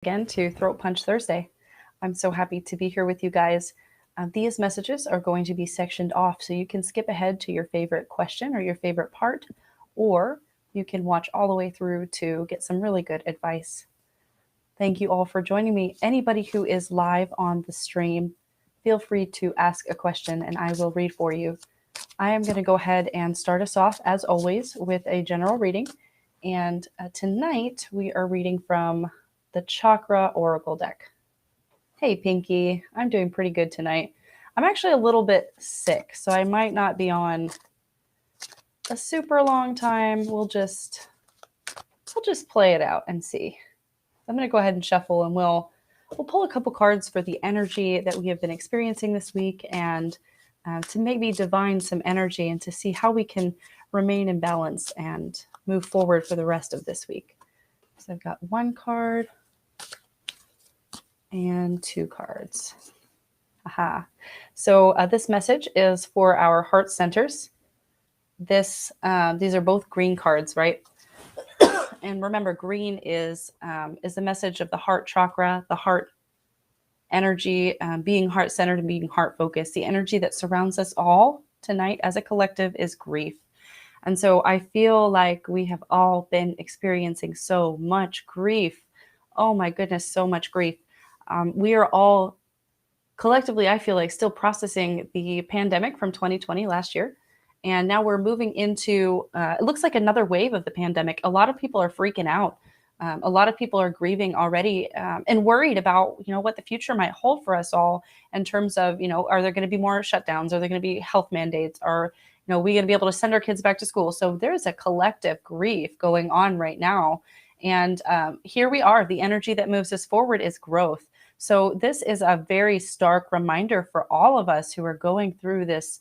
again to Throat Punch Thursday. I'm so happy to be here with you guys. These messages are going to be sectioned off, so you can skip ahead to your favorite question or your favorite part, or you can watch all the way through to get some really good advice. Thank you all for joining me. Anybody who is live on the stream, feel free to ask a question and I will read for you. I am going to go ahead and start us off, as always, with a general reading. And tonight we are reading from the Chakra Oracle deck. Hey, Pinky. I'm doing pretty good tonight. I'm actually a little bit sick, so I might not be on a super long time. We'll just play it out and see. I'm going to go ahead and shuffle, and we'll pull a couple cards for the energy that we have been experiencing this week, and to maybe divine some energy and to see how we can remain in balance and move forward for the rest of this week. So I've got one card and two cards. Aha. So this message is for our heart centers. These are both green cards, right? And remember, green is the message of the heart chakra, the heart energy, being heart-centered and being heart-focused. The energy that surrounds us all tonight as a collective is grief. And so I feel like we have all been experiencing so much grief. Oh my goodness, so much grief. We are all collectively, I feel like, still processing the pandemic from 2020 last year. And now we're moving into, it looks like another wave of the pandemic. A lot of people are freaking out. A lot of people are grieving already and worried about, what the future might hold for us all in terms of, are there going to be more shutdowns? Are there going to be health mandates? Are we going to be able to send our kids back to school? So there's a collective grief going on right now. And here we are. The energy that moves us forward is growth. So this is a very stark reminder for all of us who are going through this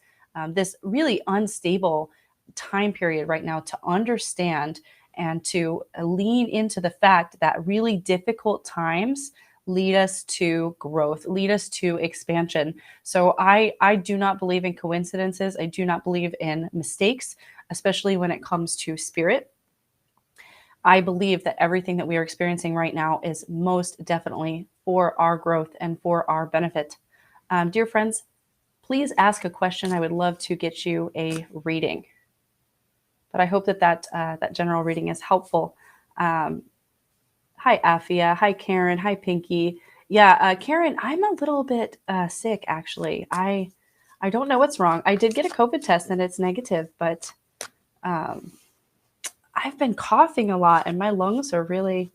really unstable time period right now to understand and to lean into the fact that really difficult times lead us to growth, lead us to expansion. So I do not believe in coincidences. I do not believe in mistakes, especially when it comes to spirit. I believe that everything that we are experiencing right now is most definitely for our growth and for our benefit. Dear friends, please ask a question. I would love to get you a reading. But I hope that general reading is helpful. Hi, Afia. Hi, Karen. Hi, Pinky. Yeah, Karen, I'm a little bit sick, actually. I don't know what's wrong. I did get a COVID test and it's negative, but I've been coughing a lot and my lungs are really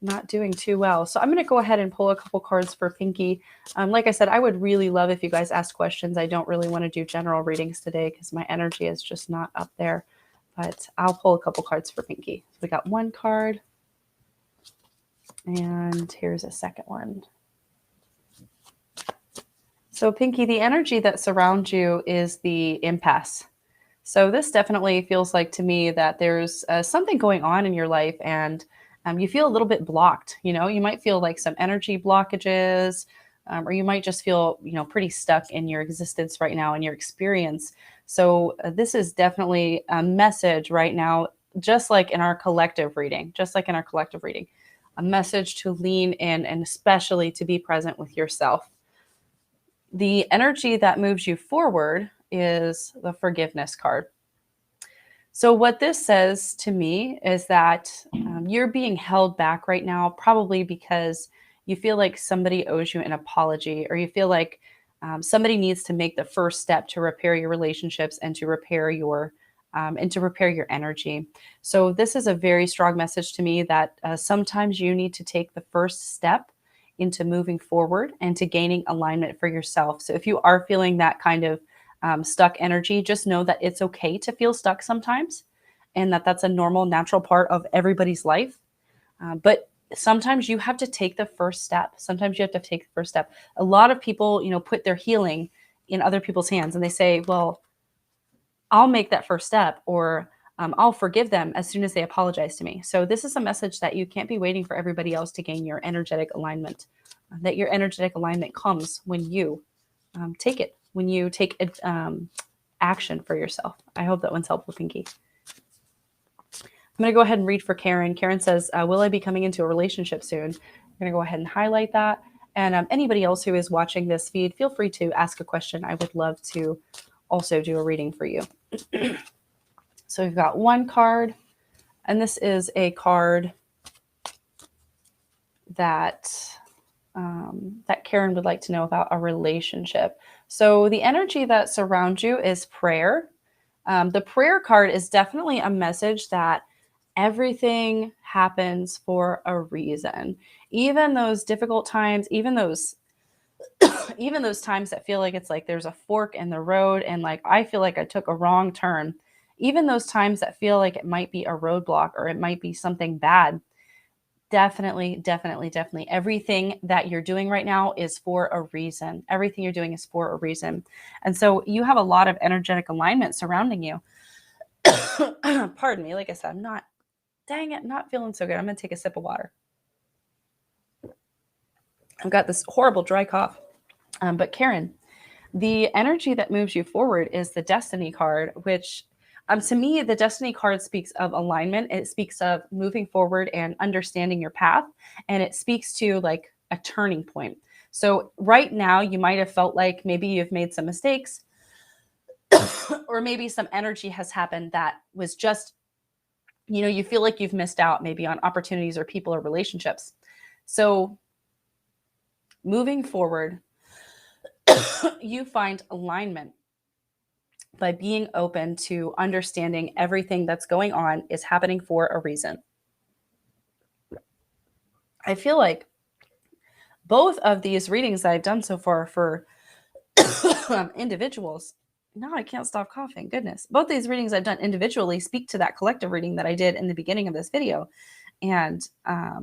not doing too well. So I'm going to go ahead and pull a couple cards for Pinky. Like I said, I would really love if you guys asked questions. I don't really want to do general readings today because my energy is just not up there. But I'll pull a couple cards for Pinky. So we got one card. And here's a second one. So Pinky, the energy that surrounds you is the impasse. So this definitely feels like to me that there's something going on in your life and you feel a little bit blocked. You might feel like some energy blockages, or you might just feel, pretty stuck in your existence right now in your experience. So this is definitely a message right now, just like in our collective reading, a message to lean in and especially to be present with yourself. The energy that moves you forward is the forgiveness card. So what this says to me is that you're being held back right now, probably because you feel like somebody owes you an apology, or you feel like somebody needs to make the first step to repair your relationships and to repair your energy. So this is a very strong message to me that sometimes you need to take the first step into moving forward and to gaining alignment for yourself. So if you are feeling that kind of stuck energy, just know that it's okay to feel stuck sometimes, and that's a normal, natural part of everybody's life. But sometimes you have to take the first step. A lot of people, put their healing in other people's hands and they say, well, I'll make that first step, or I'll forgive them as soon as they apologize to me. So this is a message that you can't be waiting for everybody else to gain your energetic alignment, that your energetic alignment comes when you take it, when you take action for yourself. I hope that one's helpful, Pinky. I'm going to go ahead and read for Karen. Karen says, will I be coming into a relationship soon? going to go ahead and highlight that. And anybody else who is watching this feed, feel free to ask a question. I would love to also do a reading for you. So we've got one card, and this is a card that that Karen would like to know about a relationship. So the energy that surrounds you is prayer. The prayer card is definitely a message that everything happens for a reason. Even those difficult times, even those times that feel like it's like there's a fork in the road and like I feel like I took a wrong turn. Even those times that feel like it might be a roadblock or it might be something bad. Definitely. Everything that you're doing right now is for a reason. Everything you're doing is for a reason. And so you have a lot of energetic alignment surrounding you. Pardon me. Like I said, I'm not feeling so good. I'm going to take a sip of water. I've got this horrible dry cough. But Karen, the energy that moves you forward is the Destiny card, which to me, the Destiny card speaks of alignment. It speaks of moving forward and understanding your path. And it speaks to like a turning point. So right now, you might have felt like maybe you've made some mistakes or maybe some energy has happened that was just, you feel like you've missed out maybe on opportunities or people or relationships. So moving forward, you find alignment by being open to understanding everything that's going on is happening for a reason. I feel like both of these readings that I've done so far for individuals, now I can't stop coughing, goodness. Both these readings I've done individually speak to that collective reading that I did in the beginning of this video. And I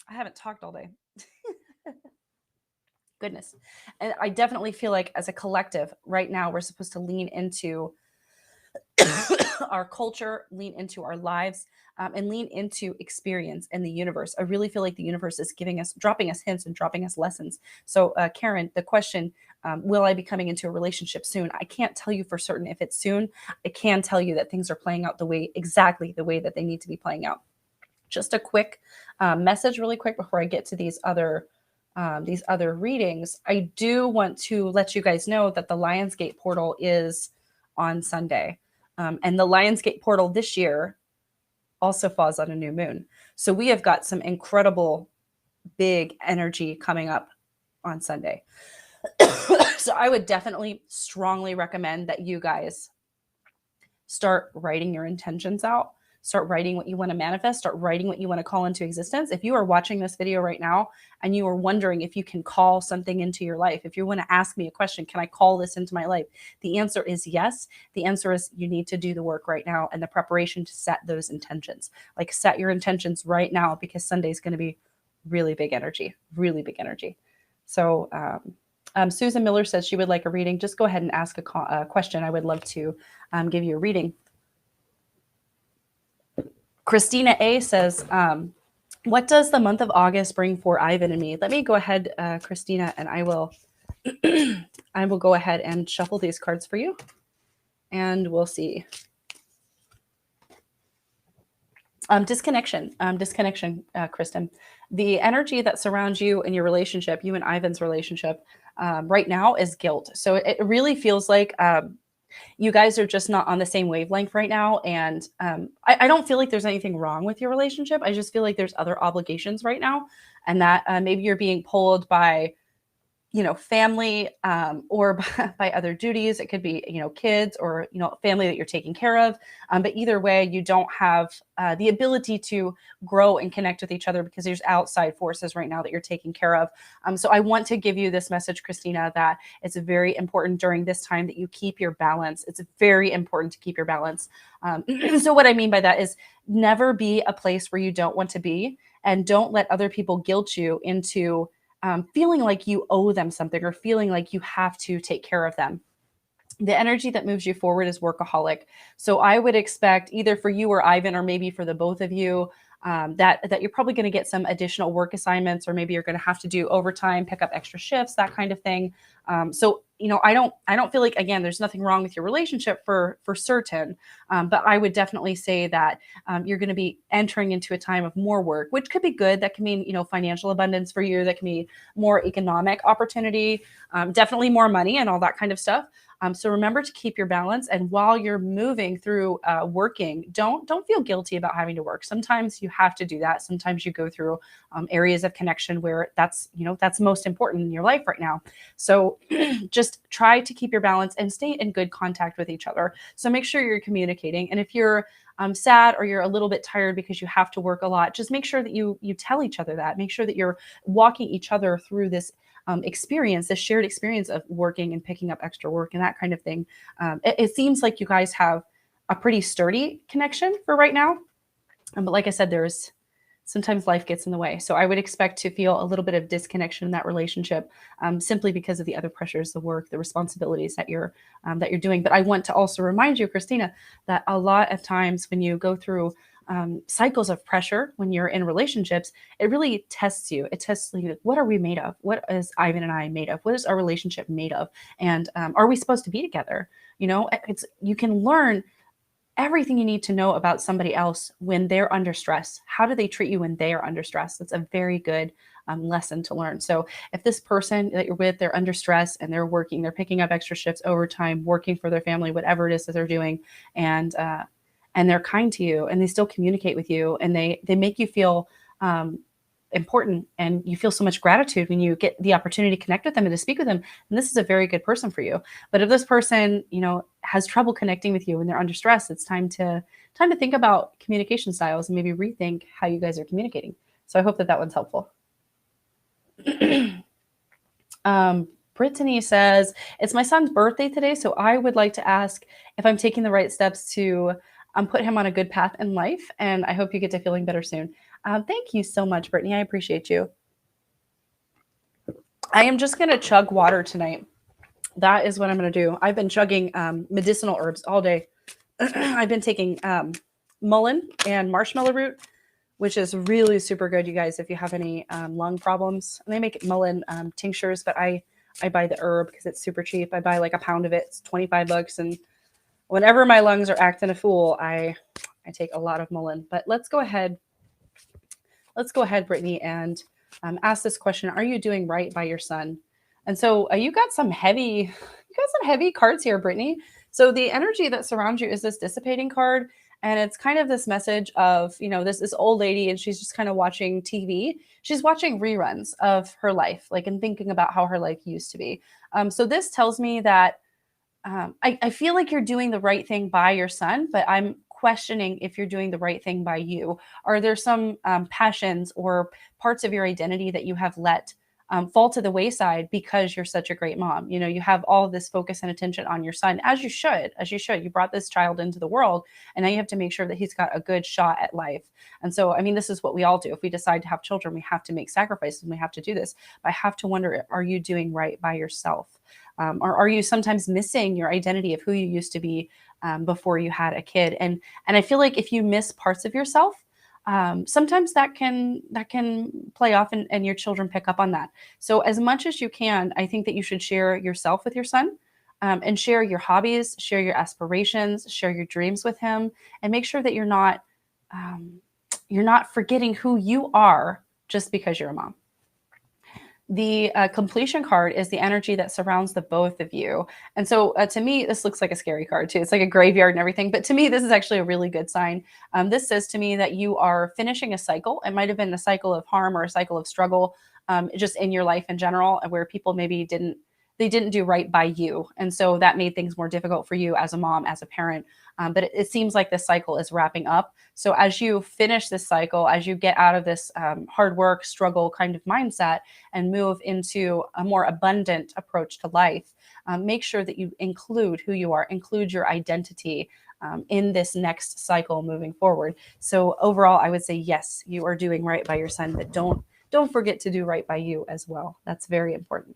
haven't talked all day. Goodness. And I definitely feel like as a collective right now, we're supposed to lean into our culture, lean into our lives, and lean into experience in the universe. I really feel like the universe is dropping us hints and dropping us lessons. So Karen, the question, will I be coming into a relationship soon? I can't tell you for certain if it's soon. I can tell you that things are playing out exactly the way that they need to be playing out. Just a quick message really quick before I get to these other readings. I do want to let you guys know that the Lionsgate portal is on Sunday. And the Lionsgate portal this year also falls on a new moon. So we have got some incredible big energy coming up on Sunday. So I would definitely strongly recommend that you guys start writing your intentions out. Start writing what you want to manifest. Start writing what you want to call into existence. If you are watching this video right now and you are wondering if you can call something into your life, if you want to ask me a question, can I call this into my life? The answer is yes. The answer is you need to do the work right now and the preparation to set those intentions. Like set your intentions right now because Sunday is going to be really big energy, really big energy. So Susan Miller says she would like a reading. Just go ahead and ask a question. I would love to give you a reading. Christina A says, what does the month of August bring for Ivan and me? Let me go ahead, Christina, and I will go ahead and shuffle these cards for you, and we'll see. Disconnection, Kristen. The energy that surrounds you and your relationship, you and Ivan's relationship, right now is guilt. So it really feels like you guys are just not on the same wavelength right now. And I don't feel like there's anything wrong with your relationship. I just feel like there's other obligations right now. And that maybe you're being pulled by, family or by other duties. It could be, kids or, family that you're taking care of. But either way, you don't have the ability to grow and connect with each other because there's outside forces right now that you're taking care of. So I want to give you this message, Christina, that it's very important during this time that you keep your balance. It's very important to keep your balance. So what I mean by that is never be a place where you don't want to be, and don't let other people guilt you into feeling like you owe them something or feeling like you have to take care of them. The energy that moves you forward is workaholic. So I would expect either for you or Ivan, or maybe for the both of you, that you're probably going to get some additional work assignments, or maybe you're going to have to do overtime, pick up extra shifts, that kind of thing. So, I don't feel like, again, there's nothing wrong with your relationship for certain, but I would definitely say that you're going to be entering into a time of more work, which could be good. That can mean, financial abundance for you. That can be more economic opportunity, definitely more money and all that kind of stuff. So remember to keep your balance. And while you're moving through working, don't feel guilty about having to work. Sometimes you have to do that. Sometimes you go through areas of connection where that's most important in your life right now. So just try to keep your balance and stay in good contact with each other. So make sure you're communicating. And if you're sad or you're a little bit tired because you have to work a lot, just make sure that you tell each other that. Make sure that you're walking each other through this experience, this shared experience of working and picking up extra work and that kind of thing. It seems like you guys have a pretty sturdy connection for right now. But like I said, sometimes life gets in the way. So I would expect to feel a little bit of disconnection in that relationship, simply because of the other pressures, the work, the responsibilities that you're doing. But I want to also remind you, Christina, that a lot of times when you go through cycles of pressure, when you're in relationships, it really tests you. It tests you. What are we made of? What is Ivan and I made of? What is our relationship made of? And are we supposed to be together? You can learn everything you need to know about somebody else when they're under stress. How do they treat you when they are under stress? That's a very good lesson to learn. So if this person that you're with, they're under stress and they're working, they're picking up extra shifts, overtime, working for their family, whatever it is that they're doing, and they're kind to you and they still communicate with you, and they make you feel important, and you feel so much gratitude when you get the opportunity to connect with them and to speak with them, and this is a very good person for you. But if this person has trouble connecting with you when they're under stress, it's time to think about communication styles and maybe rethink how you guys are communicating. So I hope that one's helpful. Brittany says, it's my son's birthday today, so I would like to ask if I'm taking the right steps to put him on a good path in life, and I hope you get to feeling better soon. Thank you so much, Brittany. I appreciate you. I am just going to chug water tonight. That is what I'm going to do. I've been chugging medicinal herbs all day. I've been taking mullein and marshmallow root, which is really super good, you guys, if you have any lung problems. And they make mullein tinctures, but I buy the herb because it's super cheap. I buy like a pound of it. It's $25. And whenever my lungs are acting a fool, I take a lot of mullein. But let's go ahead, Brittany, and ask this question. Are you doing right by your son? And so you got some heavy cards here, Brittany. So the energy that surrounds you is this dissipating card. And it's kind of this message of, this old lady, and she's just kind of watching TV. She's watching reruns of her life, and thinking about how her life used to be. So this tells me that I feel like you're doing the right thing by your son, but I'm questioning if you're doing the right thing by you. Are there some passions or parts of your identity that you have let fall to the wayside because you're such a great mom? You have all of this focus and attention on your son, as you should. You brought this child into the world, and now you have to make sure that he's got a good shot at life. And so, this is what we all do. If we decide to have children, we have to make sacrifices, and we have to do this. But I have to wonder, are you doing right by yourself? Or are you sometimes missing your identity of who you used to be before you had a kid? And I feel like if you miss parts of yourself, sometimes that can play off, and your children pick up on that. So as much as you can, I think that you should share yourself with your son, and share your hobbies, share your aspirations, share your dreams with him, and make sure that you're not forgetting who you are just because you're a mom. The completion card is the energy that surrounds the both of you. And so to me, this looks like a scary card too. It's like a graveyard and everything. But to me, this is actually a really good sign. This says to me that you are finishing a cycle. It might have been a cycle of harm or a cycle of struggle, just in your life in general, where people maybe didn't do right by you. And so that made things more difficult for you as a mom, as a parent. But it seems like this cycle is wrapping up. So as you finish this cycle, as you get out of this hard work, struggle kind of mindset and move into a more abundant approach to life, make sure that you include who you are, include your identity in this next cycle moving forward. So overall, I would say, yes, you are doing right by your son, but don't forget to do right by you as well. That's very important.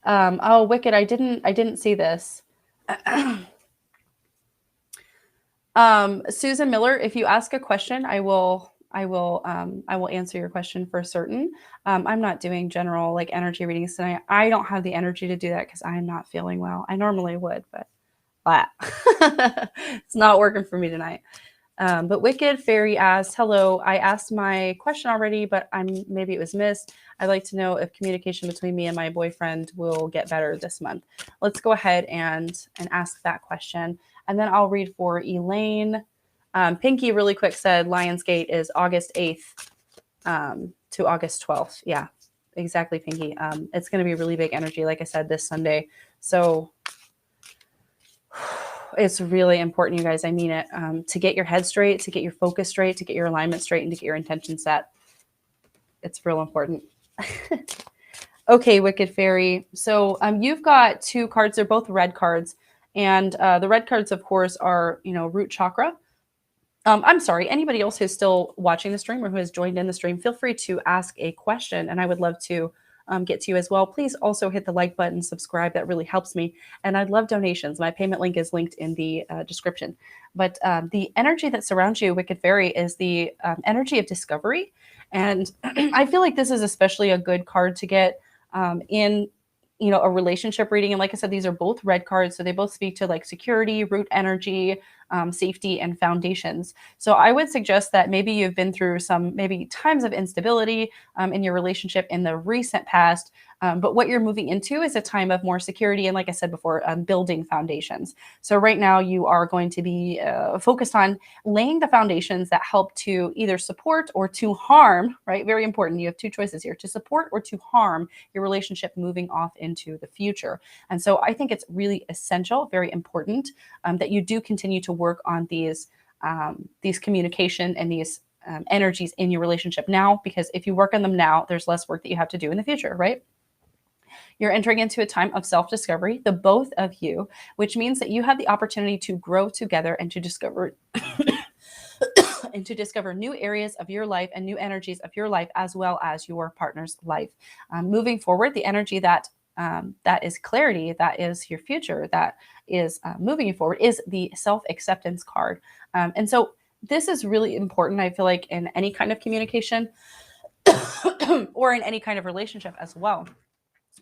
Oh, Wicked, I didn't see this. Susan Miller, if you ask a question, I will answer your question for certain. I'm not doing general like energy readings tonight. I don't have the energy to do that because I'm not feeling well. I normally would, but it's not working for me tonight. But Wicked Fairy asks, hello, I asked my question already, but maybe it was missed. I'd like to know if communication between me and my boyfriend will get better this month. Let's go ahead and ask that question. And then I'll read for Elaine. Pinky really quick said Lionsgate is August 8th to August 12th. Yeah, exactly, Pinky. It's going to be really big energy, like I said, this Sunday. So it's really important, you guys. I mean it. To get your head straight, to get your focus straight, to get your alignment straight, and to get your intention set. It's real important. Okay, Wicked Fairy. So you've got 2 cards. They're both red cards. And the red cards, of course, are, root chakra. I'm sorry, anybody else who's still watching the stream or who has joined in the stream, feel free to ask a question, and I would love to get to you as well. Please also hit the like button, subscribe. That really helps me. And I'd love donations. My payment link is linked in the description. But the energy that surrounds you, Wicked Fairy, is the energy of discovery. And I feel like this is especially a good card to get in a relationship reading. And like I said, these are both red cards. So they both speak to like security, root energy, safety, and foundations. So I would suggest that maybe you've been through some maybe times of instability in your relationship in the recent past. But what you're moving into is a time of more security. And like I said before, building foundations. So right now you are going to be focused on laying the foundations that help to either support or to harm, right? Very important. You have 2 choices here, to support or to harm your relationship moving off into the future. And so I think it's really essential, very important that you do continue to work on these communication and these energies in your relationship now, because if you work on them now, there's less work that you have to do in the future, right? You're entering into a time of self-discovery, the both of you, which means that you have the opportunity to grow together and to discover and to discover new areas of your life and new energies of your life, as well as your partner's life. Moving forward, the energy that is clarity, that is your future, that is moving you forward, is the self-acceptance card. And so this is really important, I feel like, in any kind of communication or in any kind of relationship as well,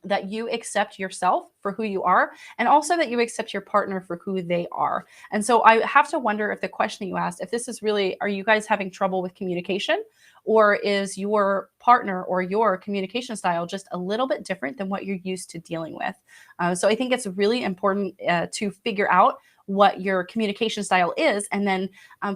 that you accept yourself for who you are, and also that you accept your partner for who they are. And so I have to wonder if the question that you asked, if this is really, are you guys having trouble with communication, or is your partner or your communication style just a little bit different than what you're used to dealing with? So I think it's really important to figure out what your communication style is, and then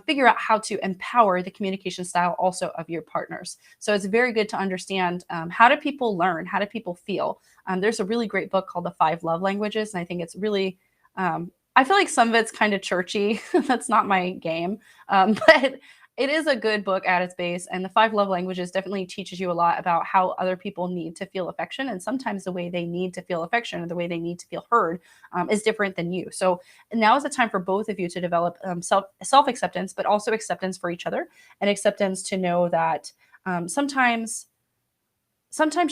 figure out how to empower the communication style also of your partners. So it's very good to understand how do people learn, how do people feel. There's a really great book called The 5 Love Languages, and I think it's really, I feel like some of it's kind of churchy. That's not my game, but it is a good book at its base. And The 5 Love Languages definitely teaches you a lot about how other people need to feel affection. And sometimes the way they need to feel affection or the way they need to feel heard is different than you. So now is the time for both of you to develop self-acceptance, but also acceptance for each other, and acceptance to know that sometimes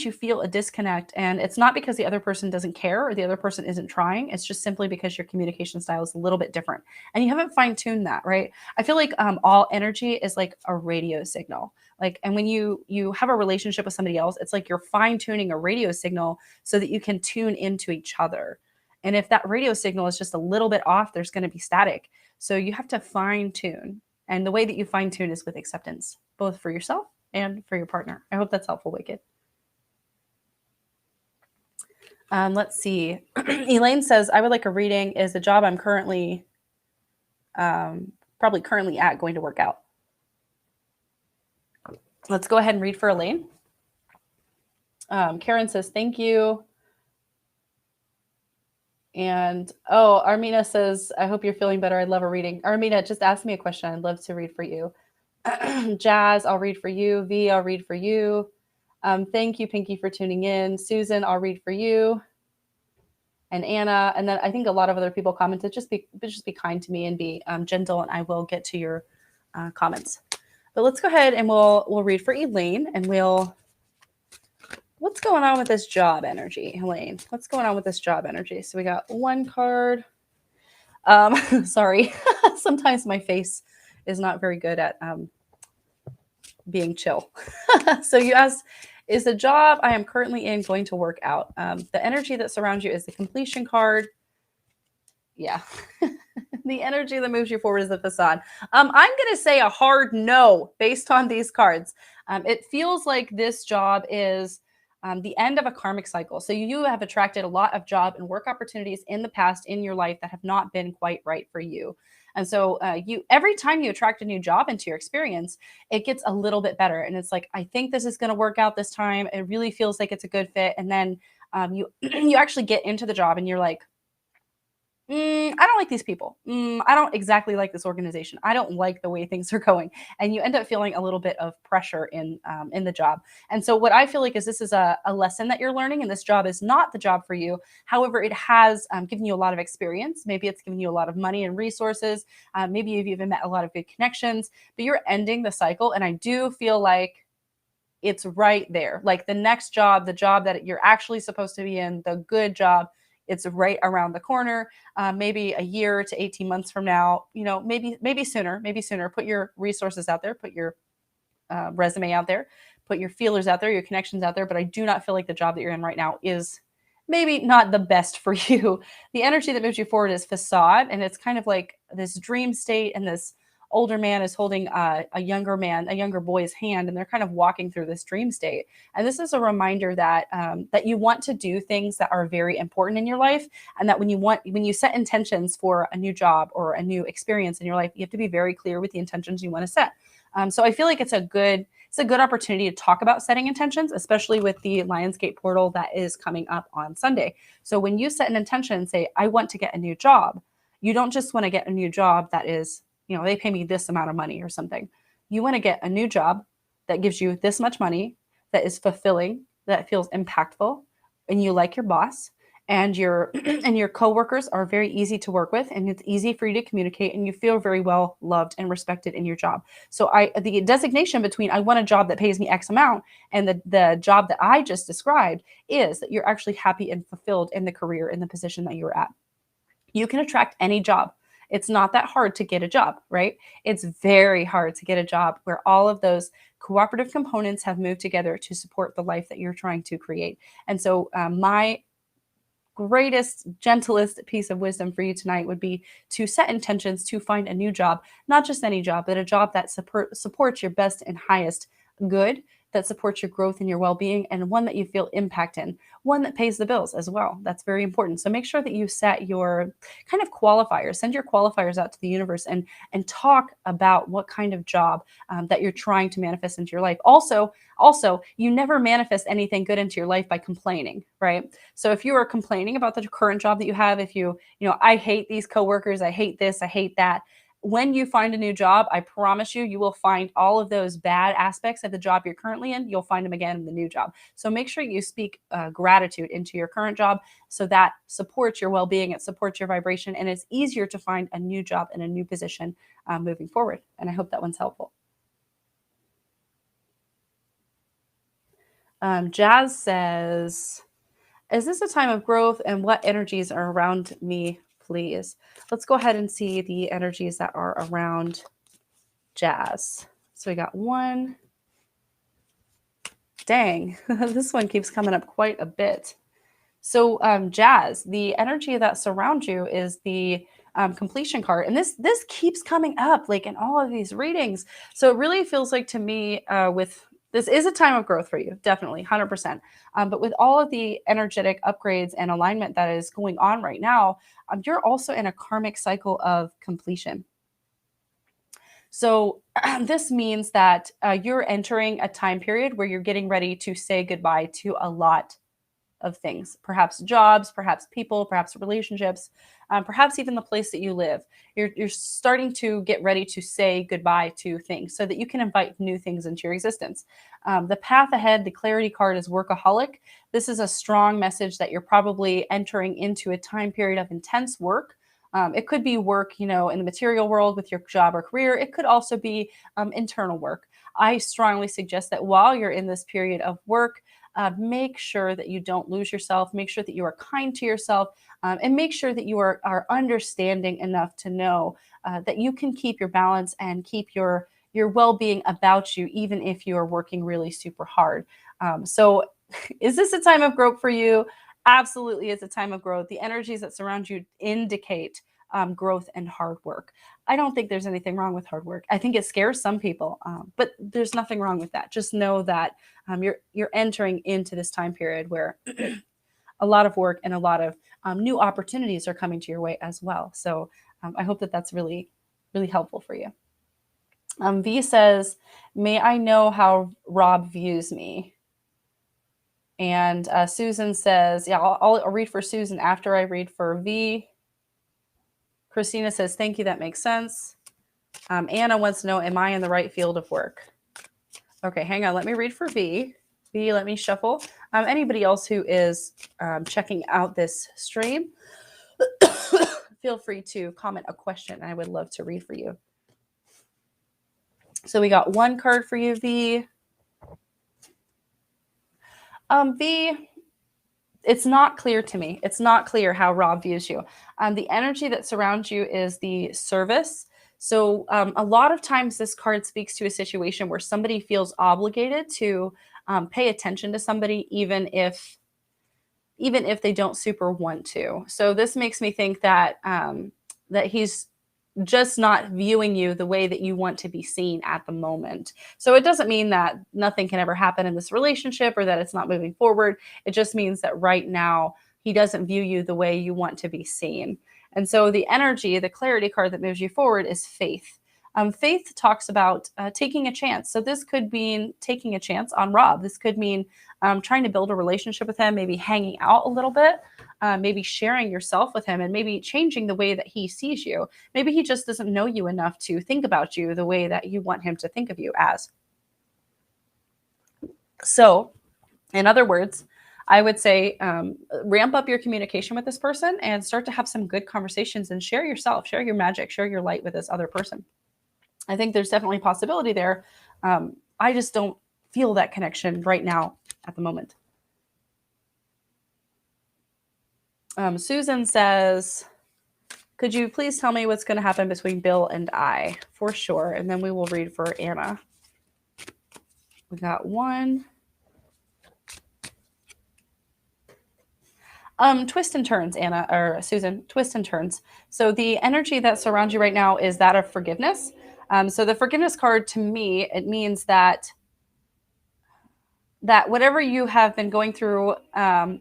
you feel a disconnect, and it's not because the other person doesn't care or the other person isn't trying. It's just simply because your communication style is a little bit different and you haven't fine-tuned that, right? I feel like all energy is like a radio signal. And when you have a relationship with somebody else, it's like you're fine-tuning a radio signal so that you can tune into each other. And if that radio signal is just a little bit off, there's going to be static. So you have to fine-tune. And the way that you fine-tune is with acceptance, both for yourself and for your partner. I hope that's helpful, Wicked. Let's see. Elaine says, I would like a reading. Is the job I'm currently at going to work out? Let's go ahead and read for Elaine. Karen says, thank you. And Armina says, I hope you're feeling better. I'd love a reading. Armina, just ask me a question. I'd love to read for you. Jazz, I'll read for you. V, I'll read for you. Thank you, Pinky, for tuning in. Susan, I'll read for you. And Anna, and then I think a lot of other people commented, just be kind to me and be gentle, and I will get to your comments. But let's go ahead and we'll read for Elaine, and what's going on with this job energy, Elaine? What's going on with this job energy? So we got 1 card. Sorry. Sometimes my face is not very good at being chill. So you asked, is the job I am currently in going to work out? The energy that surrounds you is the completion card. Yeah. The energy that moves you forward is the facade. I'm going to say a hard no based on these cards. It feels like this job is the end of a karmic cycle. So you have attracted a lot of job and work opportunities in the past in your life that have not been quite right for you. And so you every time you attract a new job into your experience, it gets a little bit better. And it's like, I think this is going to work out this time. It really feels like it's a good fit. And then you you actually get into the job and you're like, I don't like these people. I don't exactly like this organization. I don't like the way things are going, and you end up feeling a little bit of pressure in the job. And so, what I feel like is this is a lesson that you're learning, and this job is not the job for you. However, it has given you a lot of experience. Maybe it's given you a lot of money and resources. Maybe you've even met a lot of good connections. But you're ending the cycle, and I do feel like it's right there. Like the next job, the job that you're actually supposed to be in, the good job, it's right around the corner. Maybe a year to 18 months from now, maybe sooner, Put your resources out there, put your resume out there, put your feelers out there, your connections out there. But I do not feel like the job that you're in right now is maybe not the best for you. The energy that moves you forward is facade, and it's kind of like this dream state, and this older man is holding a younger boy's hand, and they're kind of walking through this dream state. And this is a reminder that that you want to do things that are very important in your life, and that when you set intentions for a new job or a new experience in your life, you have to be very clear with the intentions you want to set. So I feel like it's a good opportunity to talk about setting intentions, especially with the Lionsgate portal that is coming up on Sunday. So when you set an intention and say, I want to get a new job, you don't just want to get a new job that is, they pay me this amount of money or something. You want to get a new job that gives you this much money, that is fulfilling, that feels impactful, and you like your boss, and your and your coworkers are very easy to work with, and it's easy for you to communicate, and you feel very well loved and respected in your job. So the designation between I want a job that pays me X amount and the job that I just described is that you're actually happy and fulfilled in the career, in the position that you're at. You can attract any job. It's not that hard to get a job, right? It's very hard to get a job where all of those cooperative components have moved together to support the life that you're trying to create. And so my greatest, gentlest piece of wisdom for you tonight would be to set intentions to find a new job, not just any job, but a job that supports your best and highest good, that supports your growth and your well-being, and one that you feel impact in, one that pays the bills as well. That's very important. So make sure that you set your kind of qualifiers, send your qualifiers out to the universe, and talk about what kind of job that you're trying to manifest into your life. Also, you never manifest anything good into your life by complaining, right? So if you are complaining about the current job that you have, if I hate these coworkers, I hate this, I hate that. When you find a new job, I promise you will find all of those bad aspects of the job you're currently in. You'll find them again in the new job. So make sure you speak gratitude into your current job, so that supports your well-being, it supports your vibration, and it's easier to find a new job and a new position moving forward. And I hope that one's helpful. Jazz says, is this a time of growth, and what energies are around me, please? Let's go ahead and see the energies that are around Jazz. So we got one. Dang, this one keeps coming up quite a bit. So Jazz, the energy that surrounds you is the completion card. And this keeps coming up like in all of these readings. So it really feels like to me this is a time of growth for you, definitely, 100%. But with all of the energetic upgrades and alignment that is going on right now, you're also in a karmic cycle of completion. So this means that you're entering a time period where you're getting ready to say goodbye to a lot of things, perhaps jobs, perhaps people, perhaps relationships, perhaps even the place that you live. You're starting to get ready to say goodbye to things so that you can invite new things into your existence. The path ahead, the clarity card is workaholic. This is a strong message that you're probably entering into a time period of intense work. It could be work, in the material world with your job or career. It could also be internal work. I strongly suggest that while you're in this period of work, make sure that you don't lose yourself. Make sure that you are kind to yourself, and make sure that you are understanding enough to know that you can keep your balance and keep your well-being about you, even if you are working really super hard. So is this a time of growth for you? Absolutely, it's a time of growth. The energies that surround you indicate growth and hard work. I don't think there's anything wrong with hard work. I think it scares some people, but there's nothing wrong with that. Just know that you're entering into this time period where a lot of work and a lot of new opportunities are coming to your way as well. So I hope that that's really, really helpful for you. V says, may I know how Rob views me? And Susan says, yeah, I'll read for Susan after I read for V. Christina says, thank you, that makes sense. Anna wants to know, am I in the right field of work? Okay, hang on, let me read for V. V, let me shuffle. Anybody else who is checking out this stream, feel free to comment a question. I would love to read for you. So we got one card for you, V. V, it's not clear to me. It's not clear how Rob views you. The energy that surrounds you is the service. So a lot of times this card speaks to a situation where somebody feels obligated to pay attention to somebody, even if they don't super want to. So this makes me think that that he's just not viewing you the way that you want to be seen at the moment. So it doesn't mean that nothing can ever happen in this relationship or that it's not moving forward. It just means that right now he doesn't view you the way you want to be seen. And so the energy, the clarity card that moves you forward is faith. Faith talks about taking a chance. So this could mean taking a chance on Rob. This could mean trying to build a relationship with him, maybe hanging out a little bit, maybe sharing yourself with him, and maybe changing the way that he sees you. Maybe he just doesn't know you enough to think about you the way that you want him to think of you as. So, in other words, I would say ramp up your communication with this person and start to have some good conversations and share yourself, share your magic, share your light with this other person. I think there's definitely a possibility there. I just don't feel that connection right now at the moment. Susan says, could you please tell me what's going to happen between Bill and I? For sure. And then we will read for Anna. We got one. Twist and turns, Anna, or Susan, twist and turns. So the energy that surrounds you right now is that of forgiveness. So the forgiveness card, to me, it means that whatever you have been going through,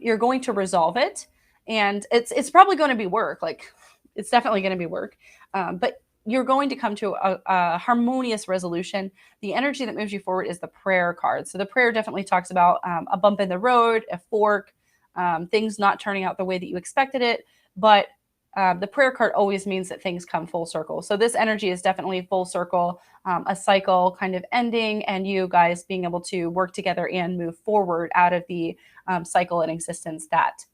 you're going to resolve it. And it's probably going to be work. Like, it's definitely going to be work. But you're going to come to a harmonious resolution. The energy that moves you forward is the prayer card. So the prayer definitely talks about a bump in the road, a fork, things not turning out the way that you expected it. But the prayer card always means that things come full circle. So this energy is definitely full circle, a cycle kind of ending, and you guys being able to work together and move forward out of the cycle and existence that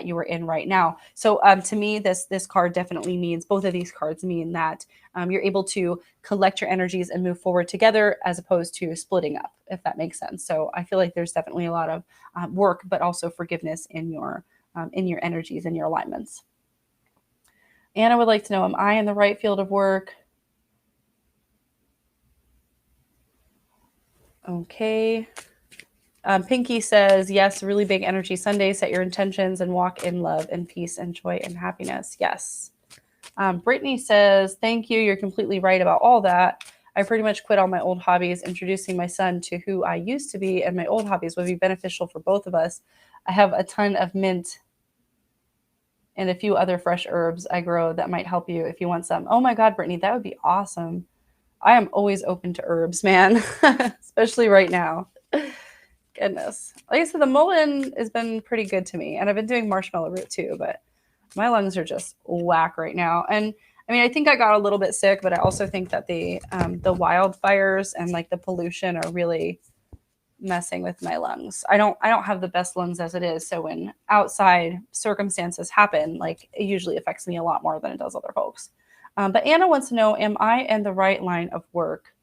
you are in right now. So to me, this card definitely means, both of these cards mean that you're able to collect your energies and move forward together as opposed to splitting up, if that makes sense. So I feel like there's definitely a lot of work, but also forgiveness in your energies and your alignments. Anna would like to know, am I in the right field of work? Okay. Pinky says, yes, really big energy Sunday. Set your intentions and walk in love and peace and joy and happiness. Yes. Brittany says, thank you. You're completely right about all that. I pretty much quit all my old hobbies. Introducing my son to who I used to be and my old hobbies would be beneficial for both of us. I have a ton of mint and a few other fresh herbs I grow that might help you if you want some. Oh my God, Brittany, that would be awesome. I am always open to herbs, man, especially right now. Goodness. Like I said, the mullein has been pretty good to me, and I've been doing marshmallow root too, but my lungs are just whack right now. And I mean, I think I got a little bit sick, but I also think that the wildfires and like the pollution are really messing with my lungs. I don't have the best lungs as it is. So when outside circumstances happen, like it usually affects me a lot more than it does other folks. But Anna wants to know, am I in the right line of work?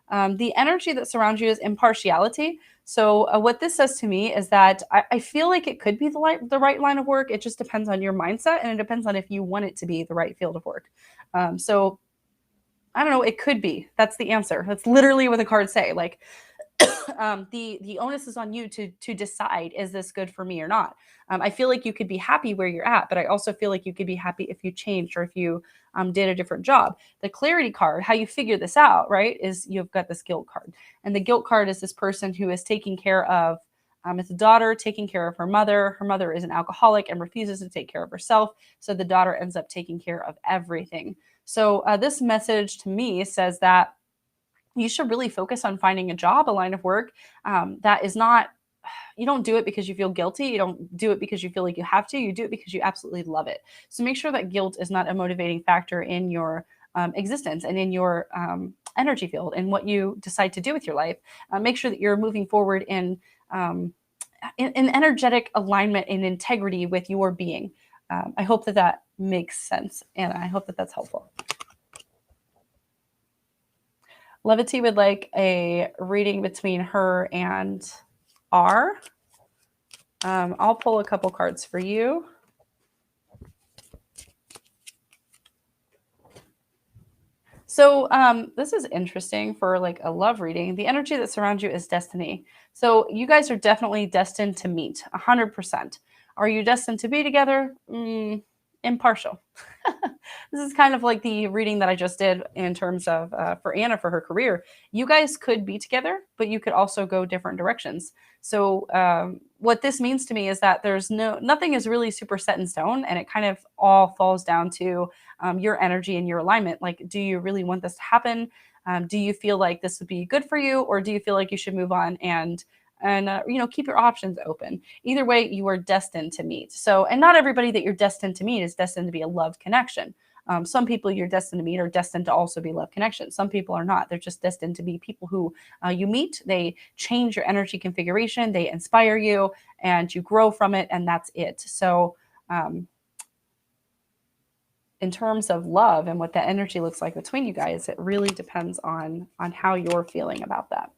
The energy that surrounds you is impartiality. So what this says to me is that I feel like it could be the right line of work. It just depends on your mindset, and it depends on if you want it to be the right field of work. So I don't know. It could be. That's the answer. That's literally what the cards say. Like the onus is on you to decide, is this good for me or not? I feel like you could be happy where you're at, but I also feel like you could be happy if you changed or if you did a different job. The clarity card, how you figure this out, right, is you've got this guilt card. And the guilt card is this person who is taking care of, it's a daughter taking care of her mother. Her mother is an alcoholic and refuses to take care of herself. So the daughter ends up taking care of everything. So this message to me says that you should really focus on finding a job, a line of work that is not, you don't do it because you feel guilty. You don't do it because you feel like you have to. You do it because you absolutely love it. So make sure that guilt is not a motivating factor in your existence and in your energy field and what you decide to do with your life. Make sure that you're moving forward in energetic alignment and integrity with your being. I hope that that makes sense, and I hope that that's helpful. Levity would like a reading between her and R. I'll pull a couple cards for you. So this is interesting for like a love reading. The energy that surrounds you is destiny. So you guys are definitely destined to meet 100%. Are you destined to be together? Impartial. This is kind of like the reading that I just did in terms of for Anna for her career. You guys could be together, but you could also go different directions. So what this means to me is that nothing is really super set in stone, and it kind of all falls down to your energy and your alignment. Like, do you really want this to happen? Do you feel like this would be good for you, or do you feel like you should move on and keep your options open? Either way, you are destined to meet. So, and not everybody that you're destined to meet is destined to be a love connection. Some people you're destined to meet are destined to also be love connections. Some people are not. They're just destined to be people who you meet. They change your energy configuration. They inspire you, and you grow from it, and that's it. So, in terms of love and what that energy looks like between you guys, it really depends on how you're feeling about that.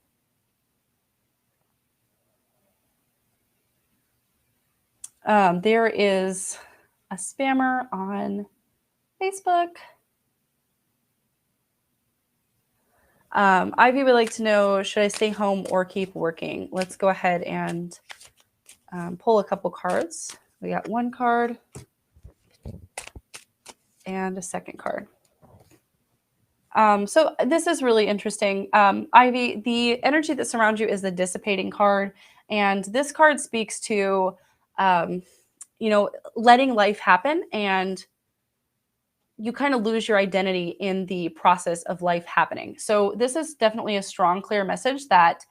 There is a spammer on Facebook. Ivy would like to know, should I stay home or keep working? Let's go ahead and pull a couple cards. We got one card and a second card. So this is really interesting. Ivy, the energy that surrounds you is the dissipating card. And this card speaks to, letting life happen, and you kind of lose your identity in the process of life happening. So this is definitely a strong, clear message that